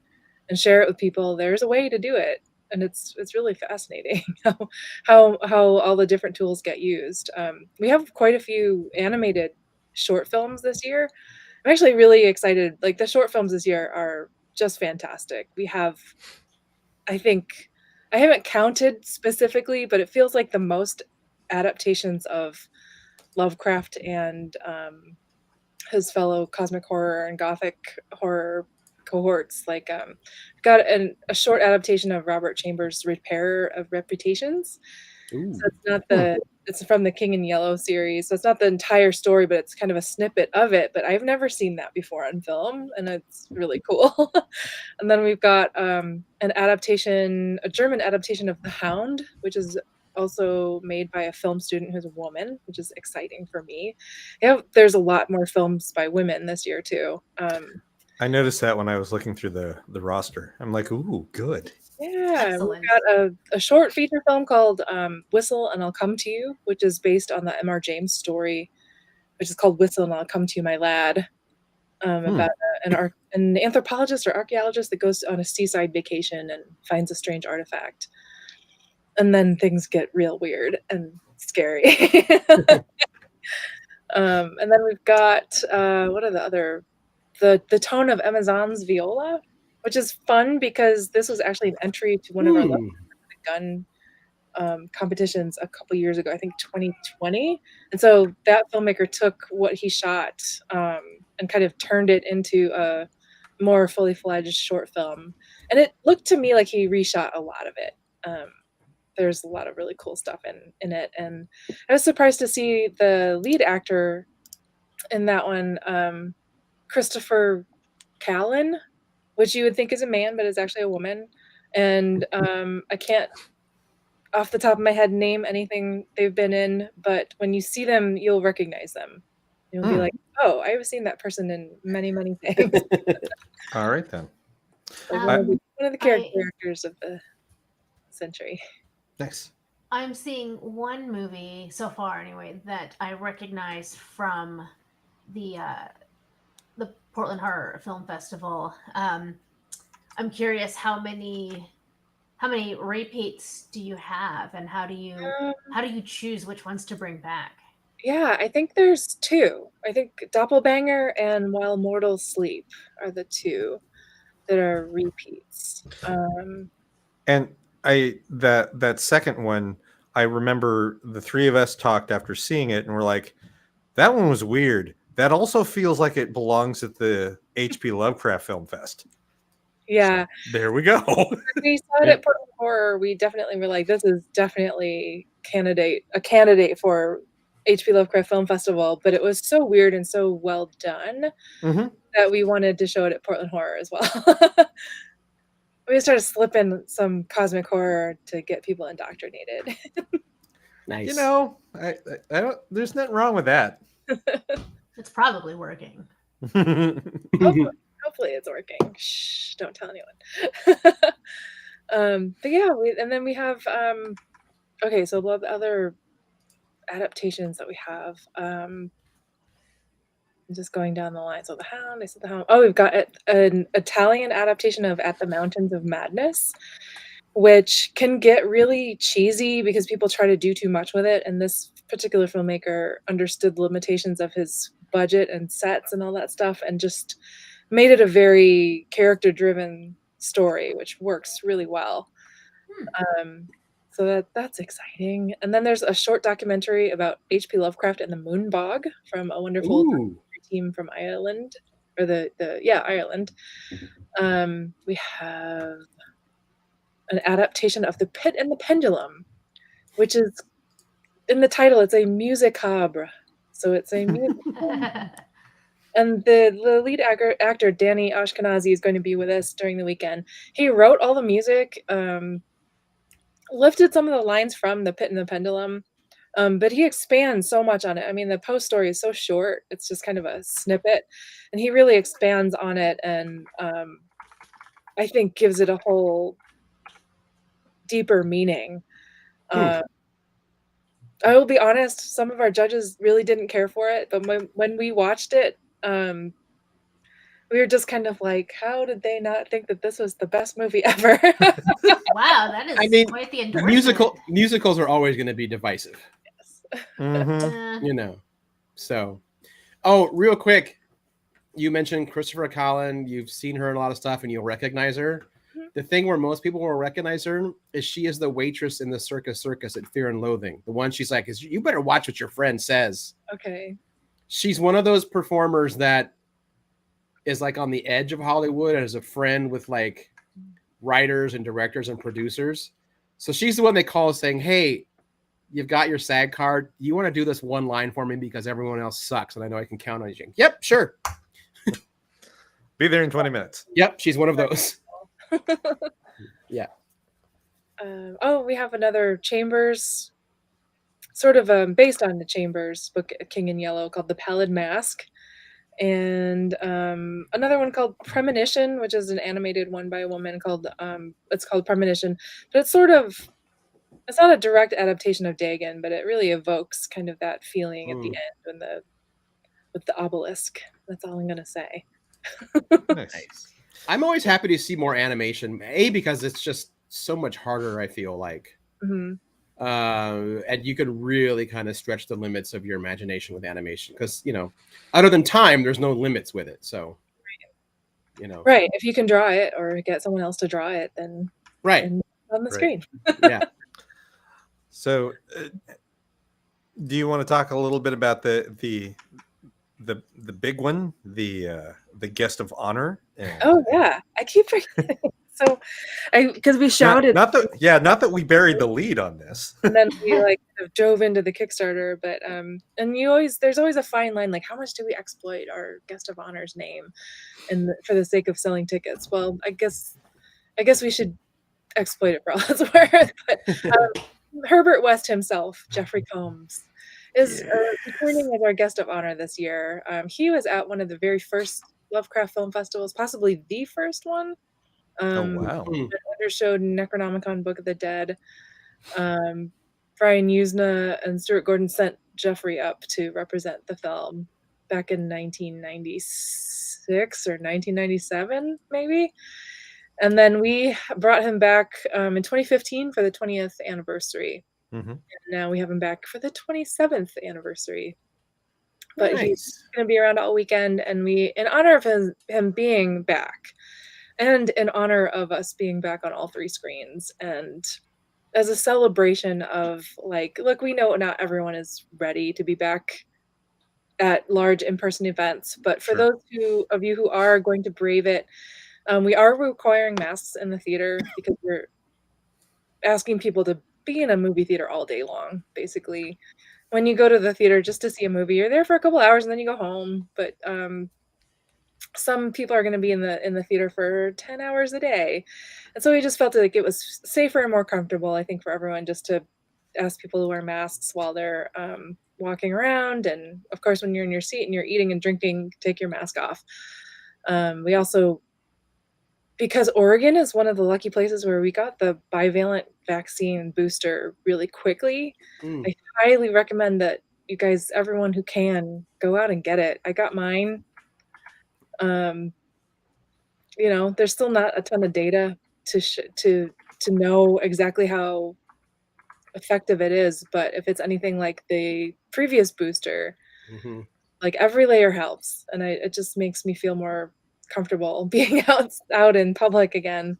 Speaker 4: and share it with people, there's a way to do it. and it's really fascinating how all the different tools get used. We have quite a few animated short films this year. I'm actually really excited. Like the short films this year are just fantastic. We have, I think, I haven't counted specifically, but it feels like the most adaptations of Lovecraft and his fellow cosmic horror and gothic horror cohorts. Like, got a short adaptation of Robert Chambers' Repairer of Reputations.
Speaker 1: Ooh.
Speaker 4: So it's not it's from the King in Yellow series. So it's not the entire story, but it's kind of a snippet of it. But I've never seen that before on film, and it's really cool. And then we've got an adaptation, a German adaptation of The Hound, which is also made by a film student who's a woman, which is exciting for me. Yeah, there's a lot more films by women this year too.
Speaker 2: I noticed that when I was looking through the roster. I'm like, ooh, good.
Speaker 4: Yeah,
Speaker 3: Excellent.
Speaker 4: we've got a short feature film called Whistle and I'll Come to You, which is based on the M.R. James story, which is called Whistle and I'll Come to You, My Lad, about an anthropologist or archaeologist that goes on a seaside vacation and finds a strange artifact. And then things get real weird and scary. And then we've got, what are the other, the Tone of Amazon's Viola, which is fun because this was actually an entry to one of our gun competitions a couple years ago, I think 2020. And so that filmmaker took what he shot and kind of turned it into a more fully fledged short film. And it looked to me like he reshot a lot of it. There's a lot of really cool stuff in it. And I was surprised to see the lead actor in that one, Christopher Callan, which you would think is a man, but is actually a woman. And I can't, off the top of my head, name anything they've been in, but when you see them, you'll recognize them. You'll be like, oh, I've seen that person in many, many things.
Speaker 2: All right, then.
Speaker 4: Like one of the character actors of the century.
Speaker 2: Nice.
Speaker 3: I'm seeing one movie so far, anyway, that I recognize from the Portland Horror Film Festival. I'm curious how many repeats do you have, and how do you choose which ones to bring back?
Speaker 4: Yeah, I think there's two. I think Doppelbanger and While Mortals Sleep are the two that are repeats.
Speaker 2: And that second one, I remember the three of us talked after seeing it, and we're like, that one was weird. That also feels like it belongs at the H.P. Lovecraft Film Fest.
Speaker 4: Yeah.
Speaker 2: There we go.
Speaker 4: When we saw it at Portland Horror, we definitely were like, this is definitely a candidate for H.P. Lovecraft Film Festival, but it was so weird and so well done that we wanted to show it at Portland Horror as well. We started slipping some cosmic horror to get people indoctrinated.
Speaker 1: Nice.
Speaker 2: You know, I don't. There's nothing wrong with that.
Speaker 3: It's probably working.
Speaker 4: Hopefully it's working. Shh, don't tell anyone. But yeah, we have okay, so the other adaptations that we have. I'm just going down the line. So The Hound, I said The Hound. Oh, we've got an Italian adaptation of At the Mountains of Madness, which can get really cheesy because people try to do too much with it. And this particular filmmaker understood the limitations of his budget and sets and all that stuff, and just made it a very character-driven story, which works really well. So that's exciting. And then there's a short documentary about H.P. Lovecraft and the Moon Bog from a wonderful team from Ireland, or Ireland. We have an adaptation of The Pit and the Pendulum, which is, in the title, it's a musicabre. So it's a musical. And the lead actor, Danny Ashkenazi, is going to be with us during the weekend. He wrote all the music, lifted some of the lines from The Pit and the Pendulum, but he expands so much on it. I mean, the post story is so short. It's just kind of a snippet. And he really expands on it, and I think gives it a whole deeper meaning. I will be honest, some of our judges really didn't care for it, but when we watched it, we were just kind of like, how did they not think that this was the best movie ever?
Speaker 3: Wow, that is
Speaker 1: I mean,
Speaker 3: quite the endorsement.
Speaker 1: musicals are always going to be divisive,
Speaker 2: Mhm.
Speaker 1: you know. So, oh, real quick, you mentioned Christopher Collin. You've seen her in a lot of stuff, and you'll recognize her.
Speaker 4: Mhm.
Speaker 1: The thing where most people will recognize her is she is the waitress in the Circus at Fear and Loathing. The one she's like, you better watch what your friend says.
Speaker 4: Okay.
Speaker 1: She's one of those performers that is like on the edge of Hollywood as a friend with like writers and directors and producers. So she's the one they call saying, hey, you've got your SAG card. You want to do this one line for me because everyone else sucks and I know I can count on you. Yep, sure.
Speaker 2: Be there in 20 minutes.
Speaker 1: Yep, she's one of those. Yeah.
Speaker 4: Oh, we have another Chambers, sort of based on the Chambers book, King in Yellow, called The Pallid Mask. And another one called Premonition, which is an animated one by a woman called, it's called Premonition. But it's sort of, it's not a direct adaptation of Dagon, but it really evokes kind of that feeling at the end when with the obelisk. That's all I'm going to say.
Speaker 2: Nice.
Speaker 1: I'm always happy to see more animation. Because it's just so much harder, I feel like.
Speaker 4: Mm-hmm.
Speaker 1: And you could really kind of stretch the limits of your imagination with animation because, you know, other than time, there's no limits with it. So, you know.
Speaker 4: Right. If you can draw it or get someone else to draw it, then
Speaker 1: right
Speaker 4: on the
Speaker 2: Right.
Speaker 4: screen.
Speaker 1: Yeah.
Speaker 2: So, do you want to talk a little bit about the big one, the guest of honor?
Speaker 4: Oh yeah, I keep forgetting. So, because we shouted,
Speaker 2: not that we buried the lead on this.
Speaker 4: and then we like kind of drove into the Kickstarter. But and there's always a fine line, like how much do we exploit our guest of honor's name, and for the sake of selling tickets. Well, I guess we should exploit it for all it's worth. But Herbert West himself, Jeffrey Combs, is returning as our guest of honor this year. He was at one of the very first Lovecraft film festivals, possibly the first one.
Speaker 2: Oh wow!
Speaker 4: Undershowed Necronomicon Book of the Dead. Brian Usna and Stuart Gordon sent Jeffrey up to represent the film back in 1996 or 1997, maybe. And then we brought him back in 2015 for the 20th anniversary.
Speaker 2: Mm-hmm.
Speaker 4: And now we have him back for the 27th anniversary. But
Speaker 1: Nice.
Speaker 4: he's going to be around all weekend, and we, in honor of him being back, and in honor of us being back on all 3 screens, and as a celebration of like, look, we know not everyone is ready to be back at large in-person events, but for those of you who are going to brave it, we are requiring masks in the theater because we're asking people to be in a movie theater all day long. Basically, when you go to the theater just to see a movie, you're there for a couple hours and then you go home. But some people are going to be in the theater for 10 hours a day, and so we just felt like it was safer and more comfortable, I think, for everyone just to ask people to wear masks while they're walking around, and of course when you're in your seat and you're eating and drinking, take your mask off. We also, because Oregon is one of the lucky places where we got the bivalent vaccine booster really quickly, I highly recommend that you guys, everyone who can, go out and get it. I got mine. You know, there's still not a ton of data to know exactly how effective it is, but if it's anything like the previous booster, like every layer helps, and it just makes me feel more comfortable being out in public again.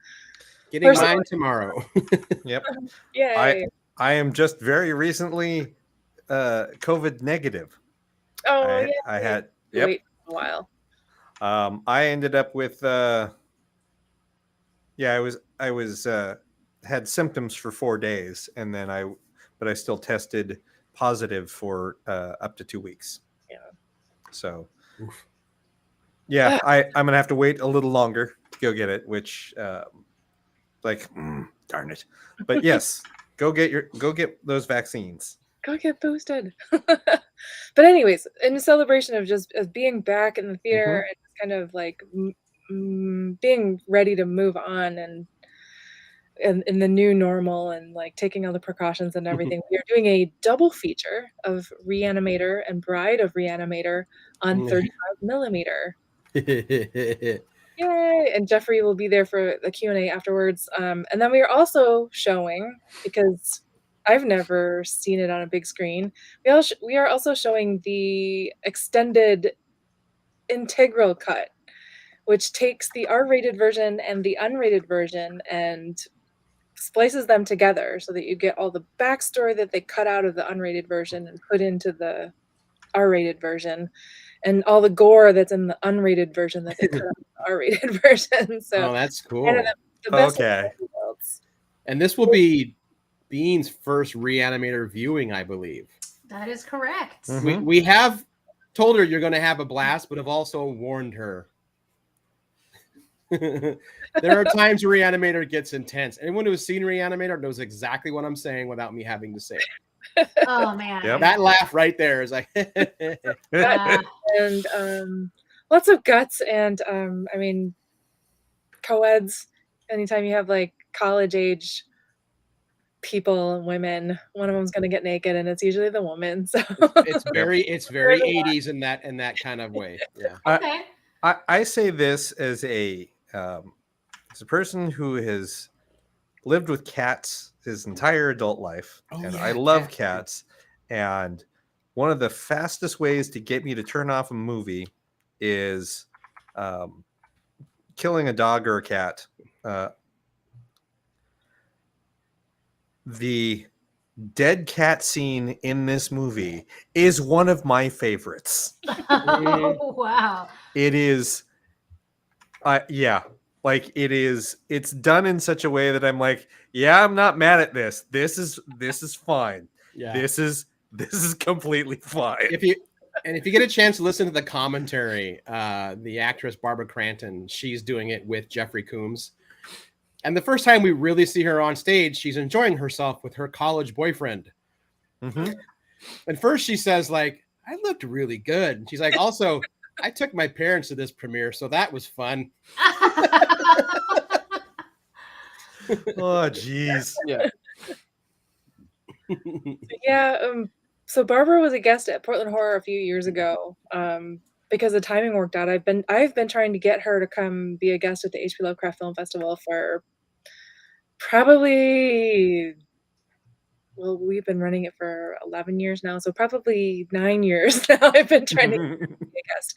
Speaker 1: Getting mine tomorrow.
Speaker 2: Yep.
Speaker 4: Yay.
Speaker 2: I am just very recently COVID negative.
Speaker 4: Oh yeah.
Speaker 2: I had
Speaker 4: wait a while.
Speaker 2: I ended up with I was had symptoms for 4 days, and then I still tested positive for up to 2 weeks.
Speaker 4: Yeah.
Speaker 2: So yeah, I'm gonna have to wait a little longer to go get it, which darn it. But yes, go get those vaccines.
Speaker 4: Go get boosted. But anyways, in a celebration of just being back in the theater and kind of like being ready to move on and in the new normal and like taking all the precautions and everything, we are doing a double feature of Reanimator and Bride of Reanimator on 35mm. Yay! And Jeffrey will be there for the Q&A afterwards. And then we are also showing, because I've never seen it on a big screen, we are also showing the extended integral cut, which takes the R-rated version and the unrated version and splices them together so that you get all the backstory that they cut out of the unrated version and put into the R-rated version, and all the gore that's in the unrated version that they cut out of the R-rated version. So
Speaker 1: Oh, that's
Speaker 4: kind
Speaker 1: cool.
Speaker 4: of the best
Speaker 2: Okay.
Speaker 4: of both worlds.
Speaker 1: And this will be Bean's first Reanimator viewing, I believe.
Speaker 3: That is correct.
Speaker 2: Mhm.
Speaker 1: We have told her you're going to have a blast, but have also warned her. There are times Reanimator gets intense. Anyone who's seen Reanimator knows exactly what I'm saying without me having to say it.
Speaker 3: Oh man.
Speaker 2: Yep.
Speaker 1: That laugh right there is like,
Speaker 4: And lots of guts and I mean co-eds. Anytime you have like college age people and women, one of them's gonna get naked, and it's usually the woman. So
Speaker 1: it's very 80s in that kind of way. Yeah.
Speaker 3: Okay.
Speaker 2: I say this as a person who has lived with cats his entire adult life,
Speaker 1: Oh,
Speaker 2: and
Speaker 1: yeah,
Speaker 2: I love
Speaker 1: cats.
Speaker 2: cats. And one of the fastest ways to get me to turn off a movie is killing a dog or a cat. The dead cat scene in this movie is one of my favorites.
Speaker 3: Oh, wow.
Speaker 2: It is, yeah, like it's done in such a way that I'm like, yeah, I'm not mad at this. This is fine.
Speaker 1: Yeah.
Speaker 2: This is completely fine.
Speaker 1: If you get a chance to listen to the commentary, the actress Barbara Crampton, she's doing it with Jeffrey Combs. And the first time we really see her on stage, she's enjoying herself with her college boyfriend.
Speaker 2: Mm-hmm.
Speaker 1: And first she says, like, I looked really good. And she's like, also, I took my parents to this premiere, so that was fun.
Speaker 2: Oh, jeez.
Speaker 1: Yeah.
Speaker 4: yeah, so Barbara was a guest at Portland Horror a few years ago. Because the timing worked out. I've been trying to get her to come be a guest at the HP Lovecraft Film Festival for probably, well, we've been running it for 11 years now, so probably 9 years now I've been trying to be a guest.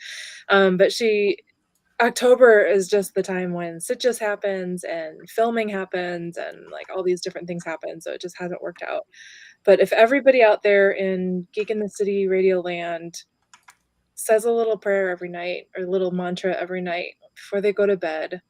Speaker 4: But October is just the time when Sitges happens and filming happens and like all these different things happen, so it just hasn't worked out. But if everybody out there in Geek in the City Radio Land says a little prayer every night or a little mantra every night before they go to bed,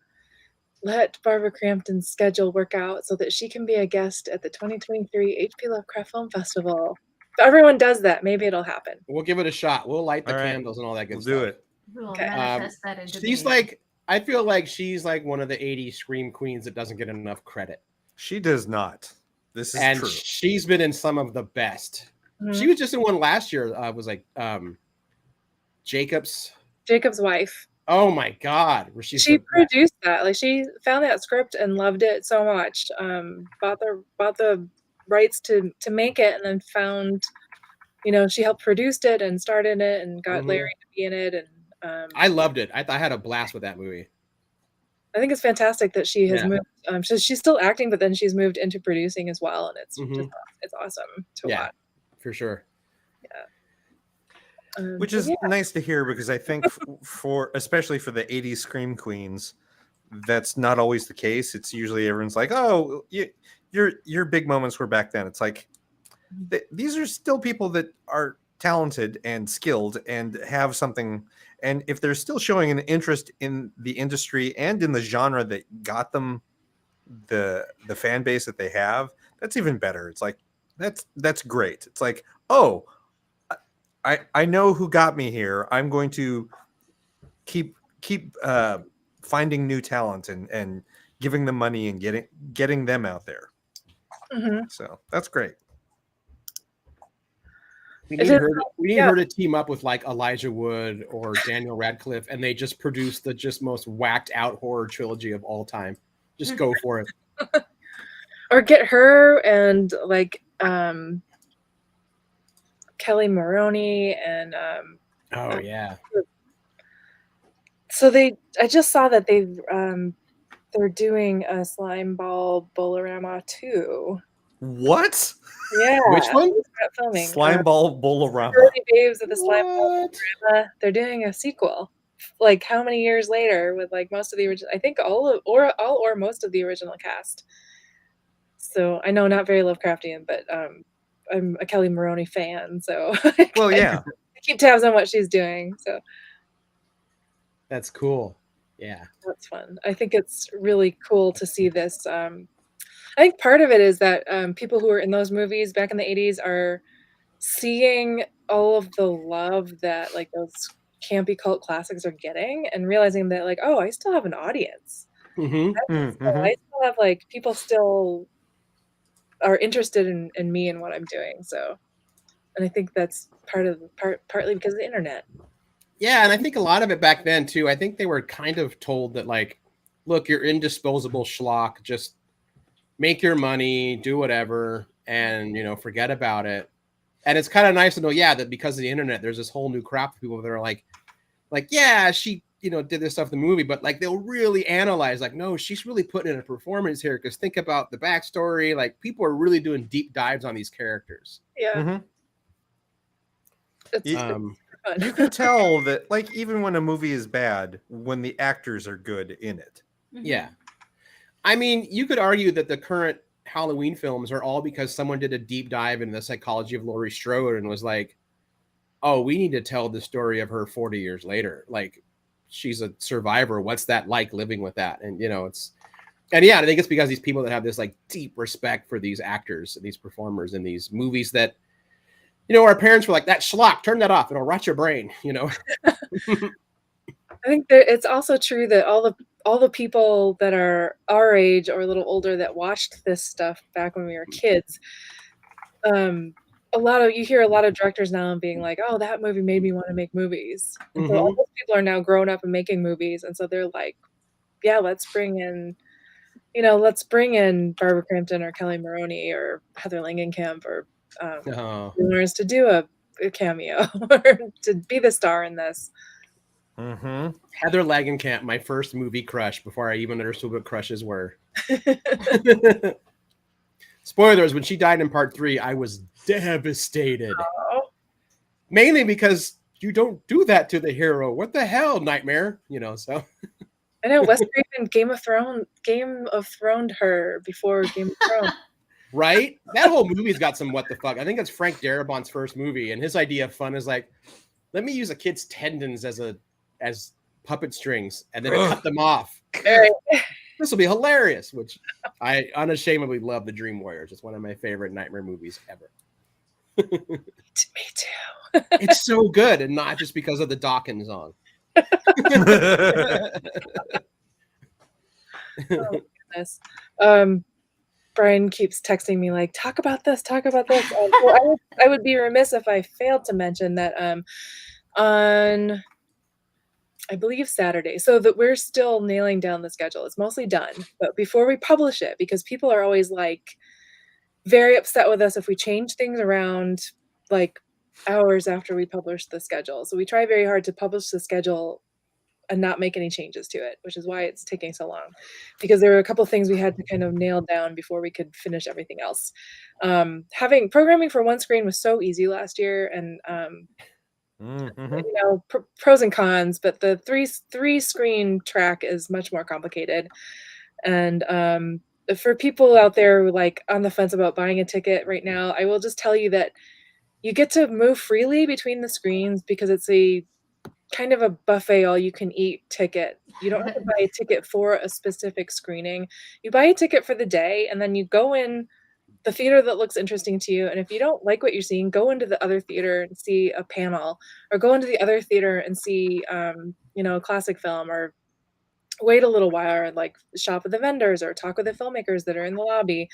Speaker 4: let Barbara Crampton's schedule work out so that she can be a guest at the 2023 HP Lovecraft Film Festival. If everyone does that, maybe it'll happen.
Speaker 1: We'll give it a shot. We'll light the
Speaker 2: All right.
Speaker 1: candles and all that good
Speaker 2: We'll
Speaker 1: stuff.
Speaker 2: do it.
Speaker 3: We'll
Speaker 4: Okay.
Speaker 3: manifest that into
Speaker 1: She's
Speaker 3: being.
Speaker 1: like, I feel like she's like one of the 80s scream queens that doesn't get enough credit.
Speaker 2: She does not. This is
Speaker 1: And
Speaker 2: true.
Speaker 1: she's been in some of the best.
Speaker 4: Mhm.
Speaker 1: She was just in one last year. Was like Jacob's
Speaker 4: wife.
Speaker 1: Oh my God! Where
Speaker 4: She produced that. Like she found that script and loved it so much. Bought the rights to make it, and then found, she helped produced it and started it and got Larry to be in it. And
Speaker 1: I loved it. I had a blast with that movie.
Speaker 4: I think it's fantastic that she has moved. She's still acting, but then she's moved into producing as well, and it's just it's awesome to watch.
Speaker 1: For sure.
Speaker 4: Yeah.
Speaker 2: Which is nice to hear, because I think especially for the 80s scream queens, that's not always the case. It's usually everyone's like, oh, your big moments were back then. It's like, these are still people that are talented and skilled and have something. And if they're still showing an interest in the industry and in the genre that got them the fan base that they have, that's even better. It's like, that's great. It's like, oh, I know who got me here. I'm going to keep finding new talent and giving them money and getting them out there. So that's great.
Speaker 1: We need her to team up with like Elijah Wood or Daniel Radcliffe, and they just produce the most whacked out horror trilogy of all time. Just go for it.
Speaker 4: Or get her and like Kelly Maroney and So I just saw that they're doing a Slime Ball Bolorama 2.
Speaker 2: What?
Speaker 4: Yeah.
Speaker 1: Which one?
Speaker 4: They start filming.
Speaker 2: Slime Ball Bolorama.
Speaker 4: Early Babes of the Slime Ball
Speaker 1: What?
Speaker 4: Bolorama. They're doing a sequel. Like how many years later with like most of the original, I think all or most of the original cast. So I know not very Lovecraftian, but I'm a Kelly Maroney fan, so
Speaker 2: Well, yeah.
Speaker 4: I keep tabs on what she's doing. So
Speaker 1: That's cool. Yeah.
Speaker 4: that's fun. I think it's really cool to see this. I think part of it is that people who were in those movies back in the 80s are seeing all of the love that like those campy cult classics are getting and realizing that like, oh, I still have an audience.
Speaker 1: Mm-hmm.
Speaker 4: I still have like people still are interested in me and what I'm doing. So, and I think that's partly because of the internet.
Speaker 1: Yeah, and I think a lot of it back then too. I think they were kind of told that like, look, you're indisposable schlock. Just make your money, do whatever, and forget about it. And it's kind of nice to know, yeah, that because of the internet, there's this whole new crop of people that are like, yeah, she did this stuff in the movie, but like they'll really analyze, like, no, she's really putting in a performance here. Because think about the backstory. Like people are really doing deep dives on these characters.
Speaker 4: Yeah,
Speaker 2: Mhm.
Speaker 4: it's
Speaker 2: You
Speaker 4: fun.
Speaker 2: can tell that, like, even when a movie is bad, when the actors are good in it.
Speaker 1: Yeah. I mean, you could argue that the current Halloween films are all because someone did a deep dive into the psychology of Laurie Strode and was like, oh, we need to tell the story of her 40 years later. Like, she's a survivor. What's that like living with that? And, and yeah, I think it's because these people that have this like deep respect for these actors, these performers in these movies that, our parents were like, that schlock, turn that off. It'll rot your brain,
Speaker 4: I think that it's also true that all the people that are our age or a little older that watched this stuff back when we were kids, you hear a lot of directors now being like, "Oh, that movie made me want to make movies." And so all those people are now grown up and making movies, and so they're like, "Yeah, let's bring in Barbara Crampton or Kelly Maroney or Heather Langenkamp or Lawrence to do a cameo or to be the star in this."
Speaker 2: Mm-hmm.
Speaker 1: Heather Langenkamp, my first movie crush before I even understood what crushes were. Spoilers, when she died in part 3, I was devastated.
Speaker 4: Oh.
Speaker 1: Mainly because you don't do that to the hero. What the hell, Nightmare? So.
Speaker 4: I know Wes Craven Game of Thrones her before Game of Thrones.
Speaker 1: Right? That whole movie's got some what the fuck. I think it's Frank Darabont's first movie, and his idea of fun is like, let me use a kid's tendons as puppet strings and then cut them off. This will be hilarious, which I unashamedly love. The Dream Warriors. It's one of my favorite Nightmare movies ever.
Speaker 4: Me too.
Speaker 1: It's so good, and not just because of the Dawkins song.
Speaker 4: Oh, goodness. Brian keeps texting me like, talk about this. Well, I would be remiss if I failed to mention that on I believe Saturday, so that we're still nailing down the schedule. It's mostly done, but before we publish it, because people are always like very upset with us if we change things around like hours after we publish the schedule. So we try very hard to publish the schedule and not make any changes to it, which is why it's taking so long, because there were a couple of things we had to kind of nail down before we could finish everything else. Having programming for one screen was so easy last year, and pros and cons, but the three screen track is much more complicated. And for people out there like on the fence about buying a ticket right now, I will just tell you that you get to move freely between the screens because it's a kind of a buffet all you can eat ticket. You don't have to buy a ticket for a specific screening. You buy a ticket for the day, and then you go in the theater that looks interesting to you. And if you don't like what you're seeing, go into the other theater and see a panel, or go into the other theater and see a classic film, or wait a little while and like shop with the vendors or talk with the filmmakers that are in the lobby.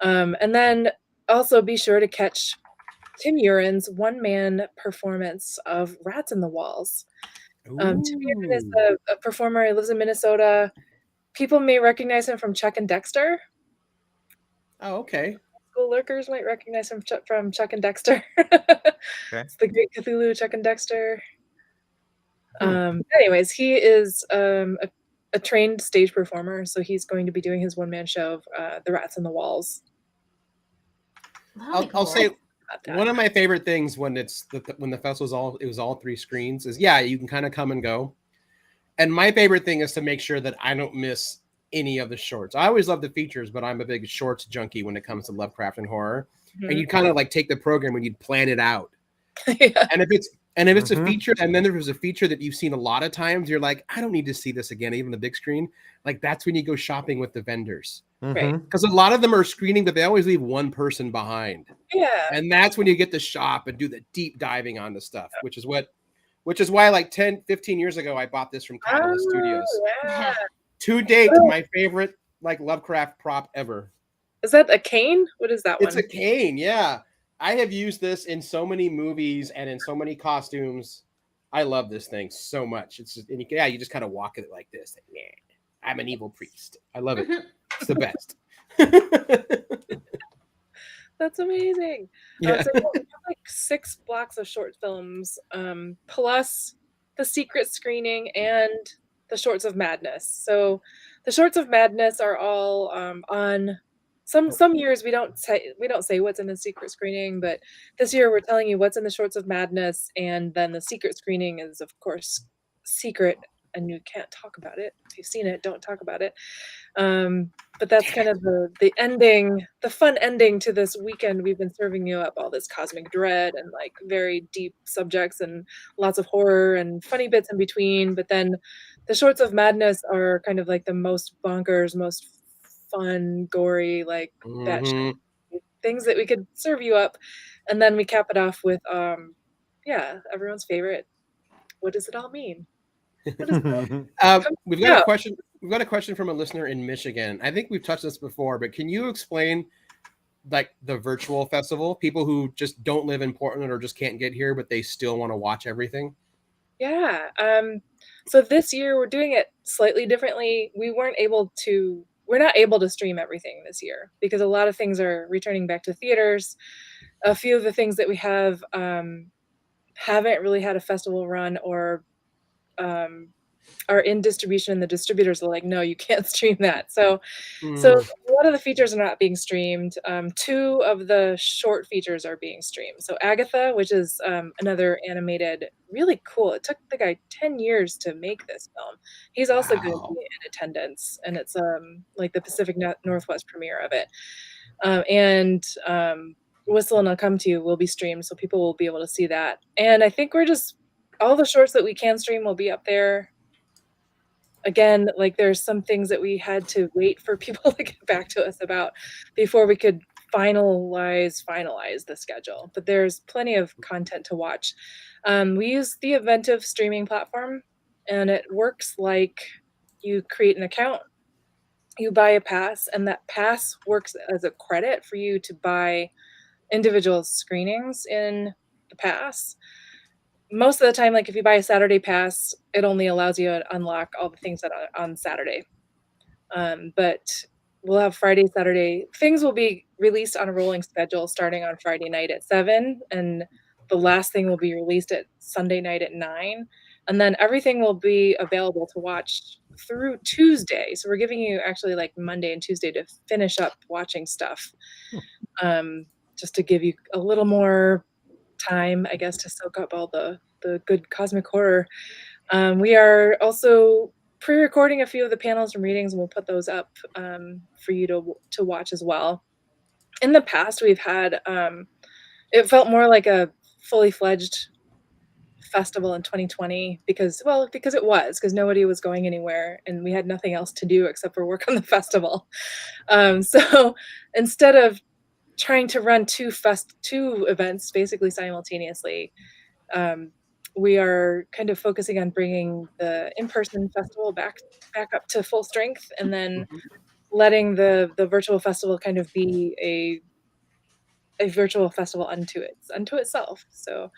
Speaker 4: And then also be sure to catch Tim Urin's one-man performance of Rats in the Walls. Tim Urin is a performer. He lives in Minnesota. People may recognize him from Chuck and Dexter.
Speaker 1: Oh, okay.
Speaker 4: School lurkers might recognize him from Chuck and Dexter.
Speaker 2: Okay.
Speaker 4: It's the Great Cthulhu, Chuck and Dexter. Anyways, he is a trained stage performer, so he's going to be doing his one-man show of The Rats on the Walls.
Speaker 1: I'll say one of my favorite things when it's when the festival's it was all 3 screens is you can kind of come and go. And my favorite thing is to make sure that I don't miss any of the shorts. I always love the features, but I'm a big shorts junkie when it comes to Lovecraft and horror. And you kind of like take the program and you'd plan it out.
Speaker 4: Yeah.
Speaker 1: And if it's a feature, and then there was a feature that you've seen a lot of times, you're like, I don't need to see this again, even the big screen. Like that's when you go shopping with the vendors.
Speaker 4: Right.
Speaker 1: Because a lot of them are screening, but they always leave one person behind.
Speaker 4: Yeah.
Speaker 1: And that's when you get to shop and do the deep diving on the stuff, which is why like 10, 15 years ago, I bought this from Catalyst Studios.
Speaker 4: Yeah.
Speaker 1: To date, my favorite like Lovecraft prop ever.
Speaker 4: Is that a cane? What is that one?
Speaker 1: It's a cane, yeah. I have used this in so many movies and in so many costumes. I love this thing so much. It's just, and you just kind of walk it like this. Like, yeah, I'm an evil priest. I love it. It's the best.
Speaker 4: That's amazing.
Speaker 1: Yeah.
Speaker 4: So we have like 6 blocks of short films, plus the secret screening and the Shorts of Madness. So the Shorts of Madness are all on some years we don't say what's in the secret screening, but this year we're telling you what's in the Shorts of Madness, and then the secret screening is of course secret and you can't talk about it. If you've seen it, don't talk about it. But that's kind of the ending, the fun ending to this weekend. We've been serving you up all this cosmic dread and like very deep subjects and lots of horror and funny bits in between. But then the Shorts of Madness are kind of like the most bonkers, most fun, gory, like that things that we could serve you up. And then we cap it off with everyone's favorite. What does it all mean?
Speaker 1: We've got a question. We've got a question from a listener in Michigan. I think we've touched this before, but can you explain like the virtual festival? People who just don't live in Portland or just can't get here, but they still want to watch everything.
Speaker 4: Yeah. So this year we're doing it slightly differently. We're not able to stream everything this year because a lot of things are returning back to theaters. A few of the things that we have haven't really had a festival run or are in distribution. The distributors are like, no, you can't stream that. So a lot of the features are not being streamed. 2 of the short features are being streamed. So Agatha, which is another animated, really cool. It took the guy 10 years to make this film. He's also going to be in attendance, and it's like the Pacific Northwest premiere of it. And Whistle and I'll Come to You will be streamed, so people will be able to see that. And I think all the shorts that we can stream will be up there. Again, like there's some things that we had to wait for people to get back to us about before we could finalize the schedule. But there's plenty of content to watch. We use the Eventive streaming platform, and it works like you create an account, you buy a pass, and that pass works as a credit for you to buy individual screenings in the pass. Most of the time, like if you buy a Saturday pass, it only allows you to unlock all the things that are on Saturday. But we'll have Friday, Saturday. Things will be released on a rolling schedule starting on Friday night at 7, and the last thing will be released at Sunday night at 9. And then everything will be available to watch through Tuesday. So we're giving you actually like Monday and Tuesday to finish up watching stuff. Just to give you a little more time, I guess, to soak up all the good cosmic horror. We are also pre-recording a few of the panels and readings, and we'll put those up for you to watch as well. In the past, we've had it felt more like a fully fledged festival in 2020 because nobody was going anywhere and we had nothing else to do except for work on the festival. So instead of trying to run 2 events basically simultaneously, we are kind of focusing on bringing the in-person festival back up to full strength, and then letting the virtual festival kind of be a virtual festival unto itself. So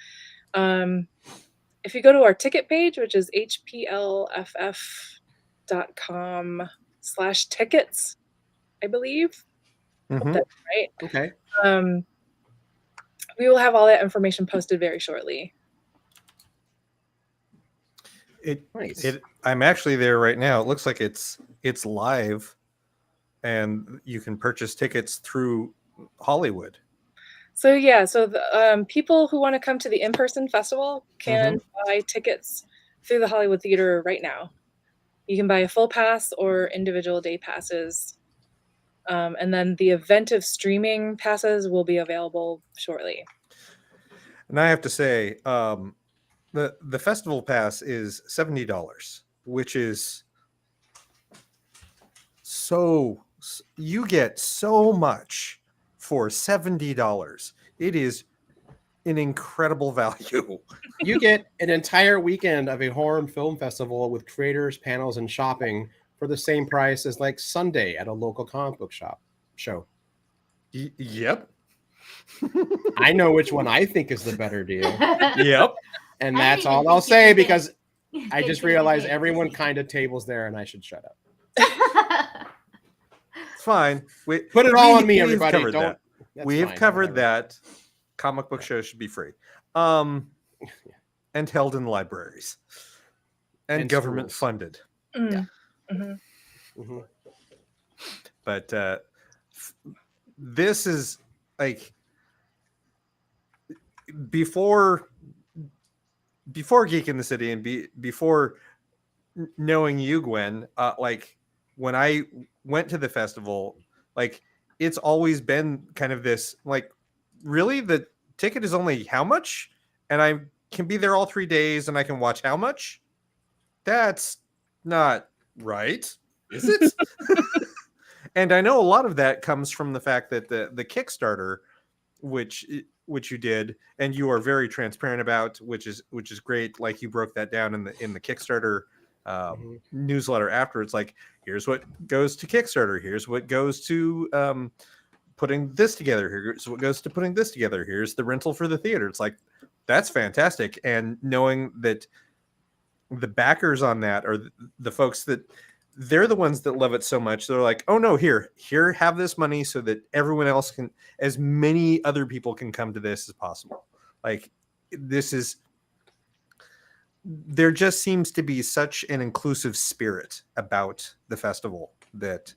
Speaker 4: if you go to our ticket page, which is hplff.com/tickets, I believe. Hope that's right.
Speaker 1: Okay.
Speaker 4: We will have all that information posted very shortly.
Speaker 1: Nice.
Speaker 2: I'm actually there right now. It looks like it's live, and you can purchase tickets through Hollywood.
Speaker 4: So yeah, so the people who want to come to the in-person festival can buy tickets through the Hollywood Theater right now. You can buy a full pass or individual day passes. And then the event of streaming passes will be available shortly.
Speaker 2: And I have to say, the festival pass is $70, which is so you get so much for $70. It is an incredible value.
Speaker 1: You get an entire weekend of a horror film festival with creators, panels, and shopping for the same price as like Sunday at a local comic book show.
Speaker 2: Yep.
Speaker 1: I know which one I think is the better deal.
Speaker 2: Yep.
Speaker 1: And
Speaker 3: I
Speaker 1: that's
Speaker 3: don't even
Speaker 1: all I'll
Speaker 3: think you
Speaker 1: say
Speaker 3: can
Speaker 1: because I
Speaker 3: get
Speaker 1: just
Speaker 3: good
Speaker 1: realized
Speaker 3: reviews.
Speaker 1: everyone kind of tables there and I should shut up.
Speaker 2: It's fine.
Speaker 1: Put it all on me,
Speaker 2: we've
Speaker 1: everybody.
Speaker 2: covered
Speaker 1: Don't.
Speaker 2: that.
Speaker 1: That's
Speaker 2: We have
Speaker 1: fine,
Speaker 2: covered
Speaker 1: whatever.
Speaker 2: that. Comic book shows should be free. And held in libraries. And government
Speaker 1: schools.
Speaker 2: funded.
Speaker 1: Yeah.
Speaker 2: Mhm. But this is like before Geek in the City and before knowing you, Gwen, like when I went to the festival, like it's always been kind of this like, really, the ticket is only how much, and I can be there all 3 days and I can watch how much? That's not right, is it? And I know a lot of that comes from the fact that the Kickstarter, which you did, and you are very transparent about, which is great. Like you broke that down in the Kickstarter newsletter afterwards. Like, here's what goes to Kickstarter. Here's what goes to putting this together. Here's what goes to putting this together. Here's the rental for the theater. It's like, that's fantastic. And knowing that the backers on that are the folks that they're the ones that love it so much. They're like, oh no, here, have this money so that everyone else can, as many other people can come to this as possible. Like, there just seems to be such an inclusive spirit about the festival that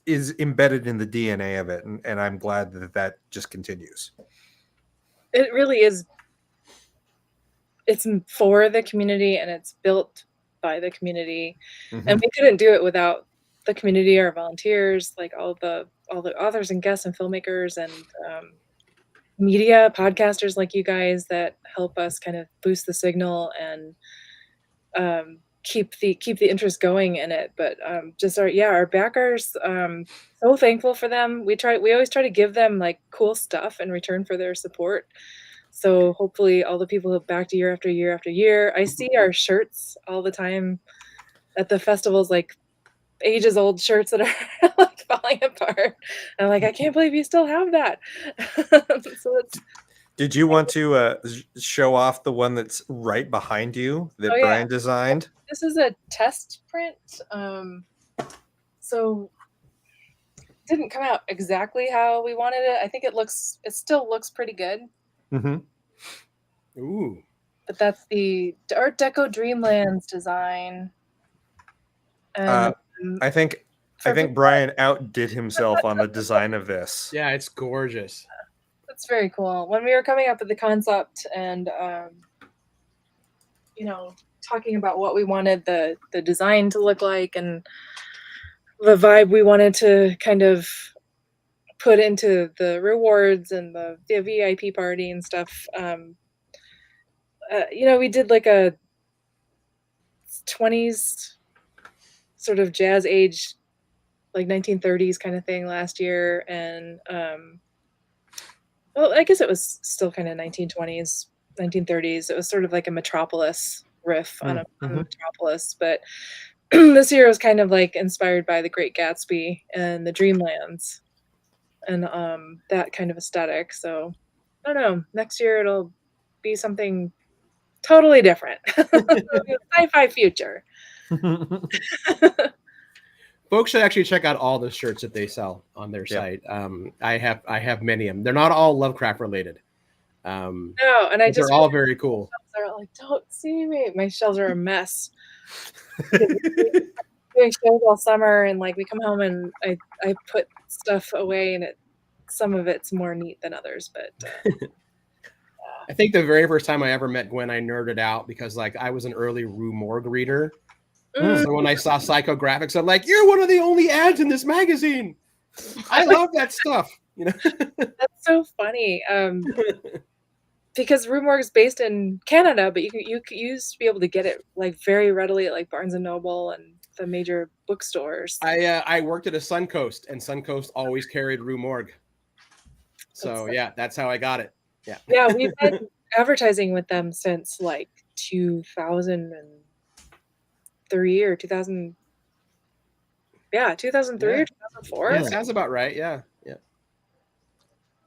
Speaker 2: is embedded in the DNA of it. And I'm glad that just continues.
Speaker 4: It really is. It's for the community and it's built by the community. And we couldn't do it without the community, our volunteers, like all the authors and guests and filmmakers and media podcasters like you guys that help us kind of boost the signal and keep the interest going in it. But just our backers, so thankful for them. We always try to give them like cool stuff in return for their support. So hopefully all the people who have backed year after year after year, I see our shirts all the time at the festivals, like ages old shirts that are like falling apart. And I'm like, I can't believe you still have that. So it's.
Speaker 2: Did you want to show off the one that's right behind you that Brian designed?
Speaker 4: This is a test print. So it didn't come out exactly how we wanted it. I think it still looks pretty good.
Speaker 1: Ooh.
Speaker 4: But that's the Art Deco Dreamlands design. And
Speaker 2: I think Brian outdid himself on the design of this.
Speaker 1: Yeah, it's gorgeous.
Speaker 4: That's very cool. When we were coming up with the concept and talking about what we wanted the design to look like and the vibe we wanted to kind of put into the rewards and the VIP party and stuff, we did like a 20s sort of jazz age, like 1930s kind of thing last year. And well, I guess it was still kind of 1920s, 1930s. It was sort of like a Metropolis riff on a Metropolis. But this year was kind of like inspired by The Great Gatsby and the Dreamlands and that kind of aesthetic. So I don't know. Next year it'll be something totally different. Sci-fi future.
Speaker 1: Folks should actually check out all the shirts that they sell on their site. I have many of them. They're not all Lovecraft related.
Speaker 4: No, and I
Speaker 1: they're
Speaker 4: just
Speaker 1: all very cool.
Speaker 4: they're like, don't see me. My shelves are a mess. Doing shows all summer, and like we come home and I put stuff away, and some of it's more neat than others, but
Speaker 1: I think the very first time I ever met Gwen, I nerded out because like I was an early Rue Morgue reader. So when I saw psychographics, I'm like, you're one of the only ads in this magazine. I love that stuff. You know,
Speaker 4: that's so funny. Because Rue Morgue is based in Canada, but you used to be able to get it like very readily at like Barnes and Noble and the major bookstores.
Speaker 1: I worked at a Suncoast, and Suncoast always carried Rue Morgue. So yeah, that's how I got it.
Speaker 4: Yeah, we've been advertising with them since like 2003 or 2000. Yeah, 2003 or 2004.
Speaker 1: Yeah, sounds about right. Yeah.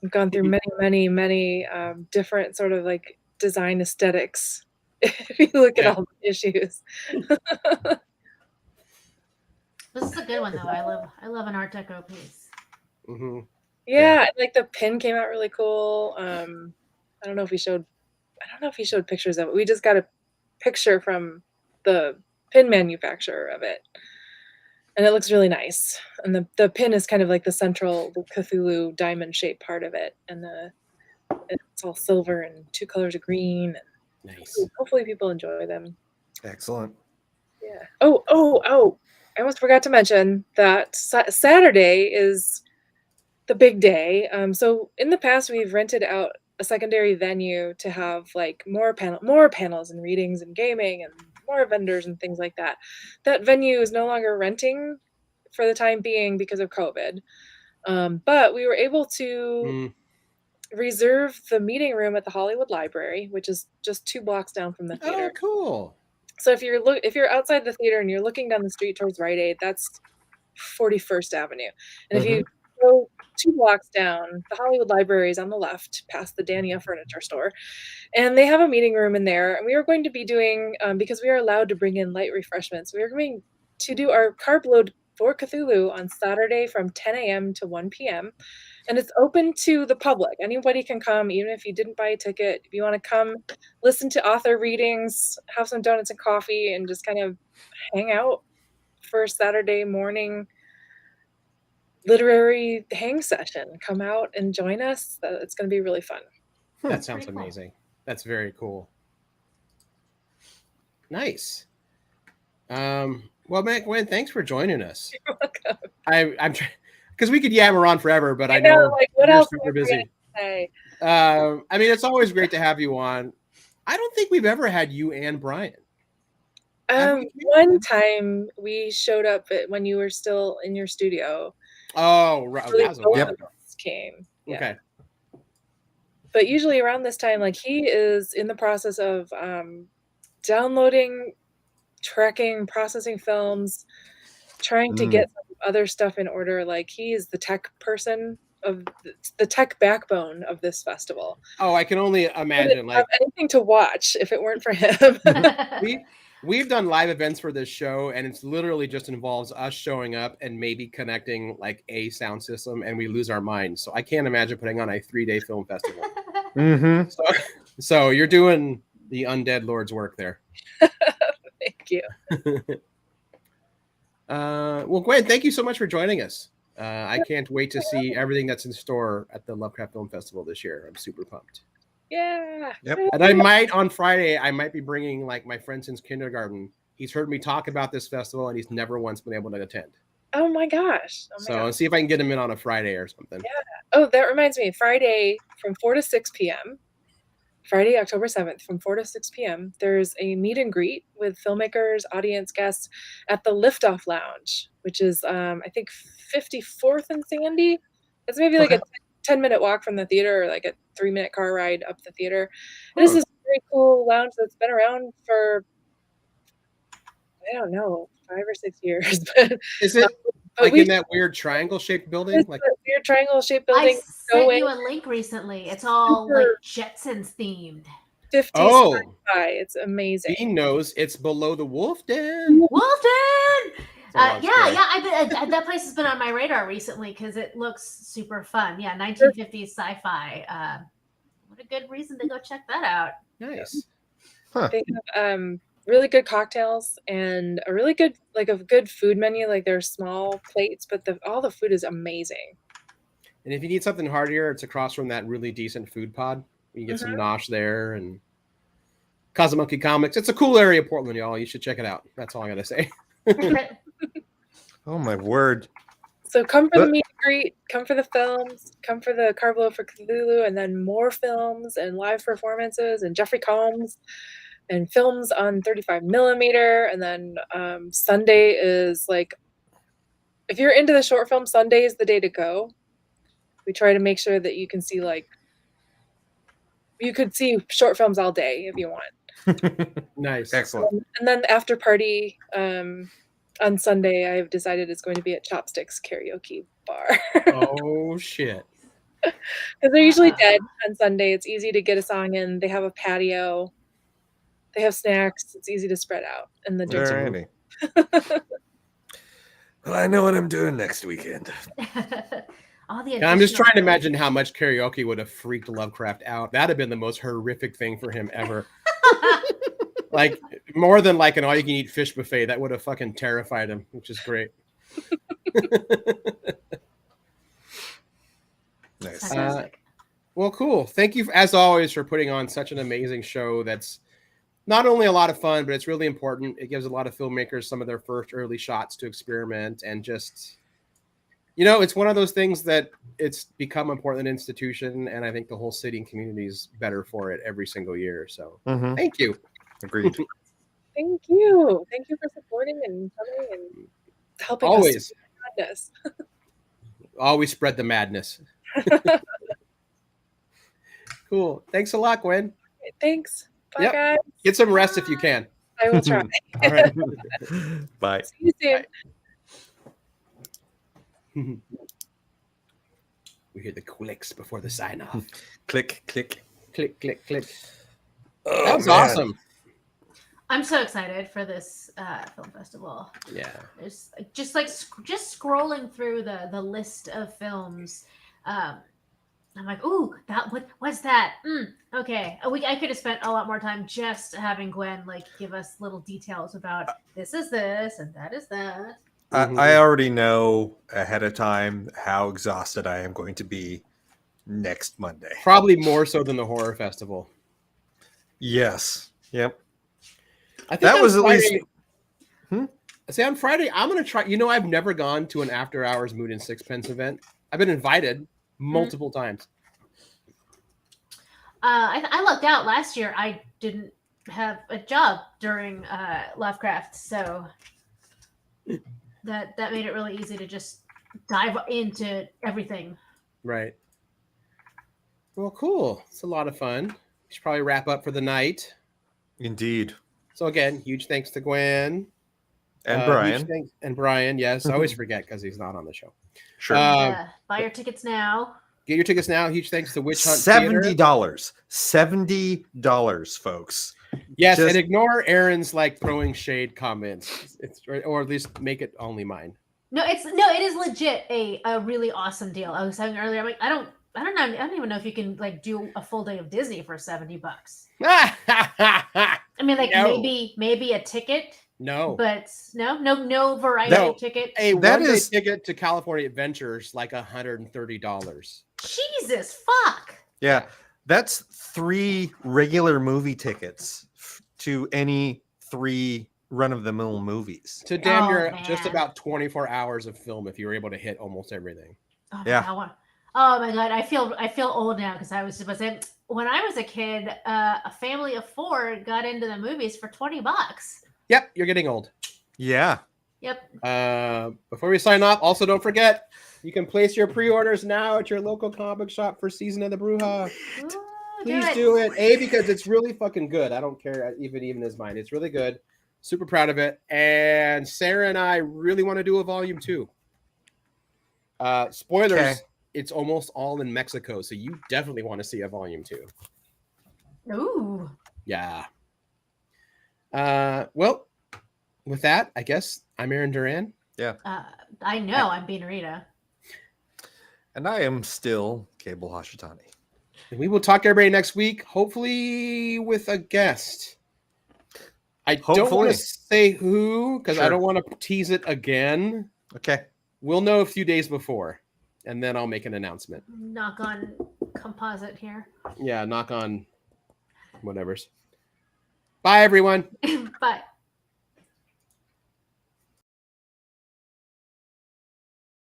Speaker 4: We've gone through many different sort of like design aesthetics. If you look at all the issues.
Speaker 3: This is a good one though. I love an Art Deco piece.
Speaker 1: Mm-hmm.
Speaker 4: Yeah, like the pin came out really cool. I don't know if he showed pictures of it. We just got a picture from the pin manufacturer of it, and it looks really nice. And the pin is kind of like the central Cthulhu diamond shaped part of it, and it's all silver and 2 colors of green.
Speaker 1: Nice.
Speaker 4: Hopefully people enjoy them.
Speaker 2: Excellent.
Speaker 4: Yeah. Oh! I almost forgot to mention that Saturday is the big day. So in the past, we've rented out a secondary venue to have like more panels and readings and gaming and more vendors and things like that. That venue is no longer renting for the time being because of COVID. But we were able to reserve the meeting room at the Hollywood Library, which is just 2 blocks down from the theater.
Speaker 1: Oh, cool.
Speaker 4: So if you're outside the theater and you're looking down the street towards Rite Aid, that's 41st Avenue. And if you go 2 blocks down, the Hollywood Library is on the left, past the Dania Furniture Store. And they have a meeting room in there. And we are going to be doing, because we are allowed to bring in light refreshments, we are going to do our carb load for Cthulhu on Saturday from 10 a.m. to 1 p.m. And it's open to the public. Anybody can come, even if you didn't buy a ticket. If you want to come listen to author readings, have some donuts and coffee, and just kind of hang out for a Saturday morning literary hang session. Come out and join us. It's going to be really fun.
Speaker 1: That sounds amazing. That's very cool. Nice. Well, Gwen, thanks for joining us.
Speaker 4: You're welcome.
Speaker 1: I'm trying because we could yammer on forever, but I
Speaker 4: know like what else
Speaker 1: super busy.
Speaker 4: Say?
Speaker 1: I mean, it's always great to have you on. I don't think we've ever had you and Brian.
Speaker 4: One time we showed up when you were still in your studio.
Speaker 1: Oh, right.
Speaker 4: Really
Speaker 1: That was a while ago.
Speaker 4: Came. Yeah.
Speaker 1: Okay.
Speaker 4: But usually around this time, like he is in the process of downloading, tracking, processing films, trying to get some other stuff in order. Like he is the tech person of the tech backbone of this festival.
Speaker 1: Oh, I can only imagine. Like
Speaker 4: anything to watch if it weren't for him.
Speaker 1: We've done live events for this show, and it's literally just involves us showing up and maybe connecting like a sound system, and we lose our minds. So I can't imagine putting on a 3-day film festival. So you're doing the Undead Lord's work there.
Speaker 4: Thank you.
Speaker 1: Well, Gwen, thank you so much for joining us. I can't wait to see everything that's in store at the Lovecraft Film Festival this year. I'm super pumped.
Speaker 4: Yeah.
Speaker 2: Yep.
Speaker 1: And I might on Friday, I might be bringing like my friend since kindergarten. He's heard me talk about this festival, and he's never once been able to attend.
Speaker 4: Oh my gosh.
Speaker 1: I'll see if I can get him in on a Friday or something.
Speaker 4: Yeah. Oh, that reminds me. Friday from 4 to 6 p.m. Friday, October 7th, from 4 to 6 p.m. There's a meet and greet with filmmakers, audience guests at the Liftoff Lounge, which is I think 54th and Sandy. It's maybe like a 10-minute walk from the theater, or like a 3-minute car ride up the theater. And this is a very cool lounge that's been around for, I don't know, 5 or 6 years. But
Speaker 1: is it like in that weird triangle-shaped building? Like
Speaker 4: a weird triangle-shaped building.
Speaker 3: I sent you a link recently. It's all like Jetsons themed.
Speaker 4: 50 stories high. It's amazing.
Speaker 1: Bean knows it's below the Wolf Den.
Speaker 3: Wolf Den! That place has been on my radar recently because it looks super fun. Yeah, 1950s sci-fi. what a good reason to go check that out.
Speaker 1: Nice.
Speaker 2: Huh.
Speaker 4: They have really good cocktails and a really good a good food menu. Like they're small plates, but all the food is amazing.
Speaker 1: And if you need something heartier, it's across from that really decent food pod. You can get some nosh there and Cosmonkey Comics. It's a cool area of Portland, y'all. You should check it out. That's all I gotta say.
Speaker 2: Oh my word.
Speaker 4: So come for the meet and greet, come for the films, come for the Carvelo for Cthulhu, and then more films and live performances and Jeffrey Combs and films on 35 millimeter. And then Sunday is like, if you're into the short film, Sunday is the day to go. We try to make sure that you can see you could see short films all day if you want.
Speaker 1: Nice.
Speaker 2: Excellent.
Speaker 4: And then the after party on Sunday, I've decided it's going to be at Chopsticks Karaoke Bar.
Speaker 1: Oh shit.
Speaker 4: Because they're usually dead on Sunday. It's easy to get a song in. They have a patio. They have snacks. It's easy to spread out in the dirt.
Speaker 2: Alrighty. Well, I know what I'm doing next weekend.
Speaker 1: I'm just trying to imagine how much karaoke would have freaked Lovecraft out. That'd have been the most horrific thing for him ever. Like more than like an all-you-can-eat fish buffet. That would have fucking terrified him, which is great.
Speaker 2: Nice.
Speaker 1: Well, cool. Thank you, as always, for putting on such an amazing show that's not only a lot of fun, but it's really important. It gives a lot of filmmakers some of their first early shots to experiment and just... it's one of those things that it's become an important institution, and I think the whole city and community is better for it every single year. So thank you.
Speaker 2: Agreed.
Speaker 4: Thank you. Thank you for supporting and coming and helping
Speaker 1: Always.
Speaker 4: us.
Speaker 1: Always spread the madness. Cool. Thanks a lot, Gwen.
Speaker 4: Thanks. Bye, guys.
Speaker 1: Get some rest if you can.
Speaker 4: I will try.
Speaker 1: All right.
Speaker 2: Bye.
Speaker 4: See you soon.
Speaker 1: Bye. We hear the clicks before the sign off.
Speaker 2: Click, click.
Speaker 1: Click, click, click.
Speaker 2: Oh,
Speaker 1: That was
Speaker 2: man.
Speaker 1: awesome.
Speaker 3: I'm so excited for this film festival.
Speaker 1: Yeah.
Speaker 3: There's just scrolling through the list of films. I'm like, ooh, what's that? Okay, I could have spent a lot more time just having Gwen give us little details about this is this and that is that.
Speaker 2: I already know ahead of time how exhausted I am going to be next Monday.
Speaker 1: Probably more so than the horror festival.
Speaker 2: Yes. Yep.
Speaker 1: I think
Speaker 2: That was at
Speaker 1: Friday,
Speaker 2: least.
Speaker 1: See, on Friday, I'm going to try. I've never gone to an after hours Mood and Sixpence event. I've been invited multiple times.
Speaker 3: I lucked out last year. I didn't have a job during Lovecraft, so that made it really easy to just dive into everything.
Speaker 1: Right. Well, cool. It's a lot of fun. We should probably wrap up for the night.
Speaker 2: Indeed.
Speaker 1: So again, huge thanks to Gwen.
Speaker 2: And
Speaker 1: Huge
Speaker 2: Brian.
Speaker 1: thanks, and Brian, yes. I always forget because he's not on the show.
Speaker 2: Sure.
Speaker 3: Buy your tickets now.
Speaker 1: Get your tickets now. Huge thanks to Witch Hunt Theater.
Speaker 2: $70. $70, folks.
Speaker 1: Yes,
Speaker 2: Just-
Speaker 1: and ignore Aaron's throwing shade comments. Or at least make it only mine.
Speaker 3: No, it is legit a really awesome deal. I was having earlier. I'm like, I don't know. I don't even know if you can do a full day of Disney for $70. I mean,
Speaker 1: No.
Speaker 3: maybe a ticket.
Speaker 1: No.
Speaker 3: But no variety ticket.
Speaker 1: A
Speaker 2: That
Speaker 1: one-day
Speaker 2: is-
Speaker 1: ticket to California Adventures $130.
Speaker 3: Jesus fuck.
Speaker 2: Yeah. That's 3 regular movie tickets to any 3 run-of-the-mill movies.
Speaker 1: To damn
Speaker 3: Oh,
Speaker 1: near
Speaker 3: man.
Speaker 1: just about 24 hours of film if you were able to hit almost everything.
Speaker 3: Oh,
Speaker 2: Yeah.
Speaker 3: Oh my god, I feel old now because I was just saying when I was a kid, a family of 4 got into the movies for $20.
Speaker 1: Yep, you're getting old.
Speaker 2: Yeah.
Speaker 3: Yep.
Speaker 1: Before we sign off, also don't forget, you can place your pre-orders now at your local comic shop for Season of the Bruja.
Speaker 3: Ooh,
Speaker 1: Please do it. Because it's really fucking good. I don't care even as mine. It's really good. Super proud of it. And Sarah and I really want to do a volume 2. Spoilers,
Speaker 2: Okay.
Speaker 1: It's almost all in Mexico, so you definitely want to see a volume 2.
Speaker 3: Ooh.
Speaker 1: Yeah. Well, with that, I guess I'm Aaron Duran.
Speaker 3: I know I'm being Rita.
Speaker 2: And I am still Cable Hashitani.
Speaker 1: And we will talk to everybody next week, hopefully with a guest. I don't want
Speaker 2: Hopefully.
Speaker 1: to say who because I
Speaker 2: Sure.
Speaker 1: don't want to tease it again.
Speaker 2: Okay.
Speaker 1: We'll know a few days before, and then I'll make an announcement.
Speaker 3: Knock on composite here.
Speaker 1: Yeah, knock on whatever's. Bye, everyone.
Speaker 3: Bye.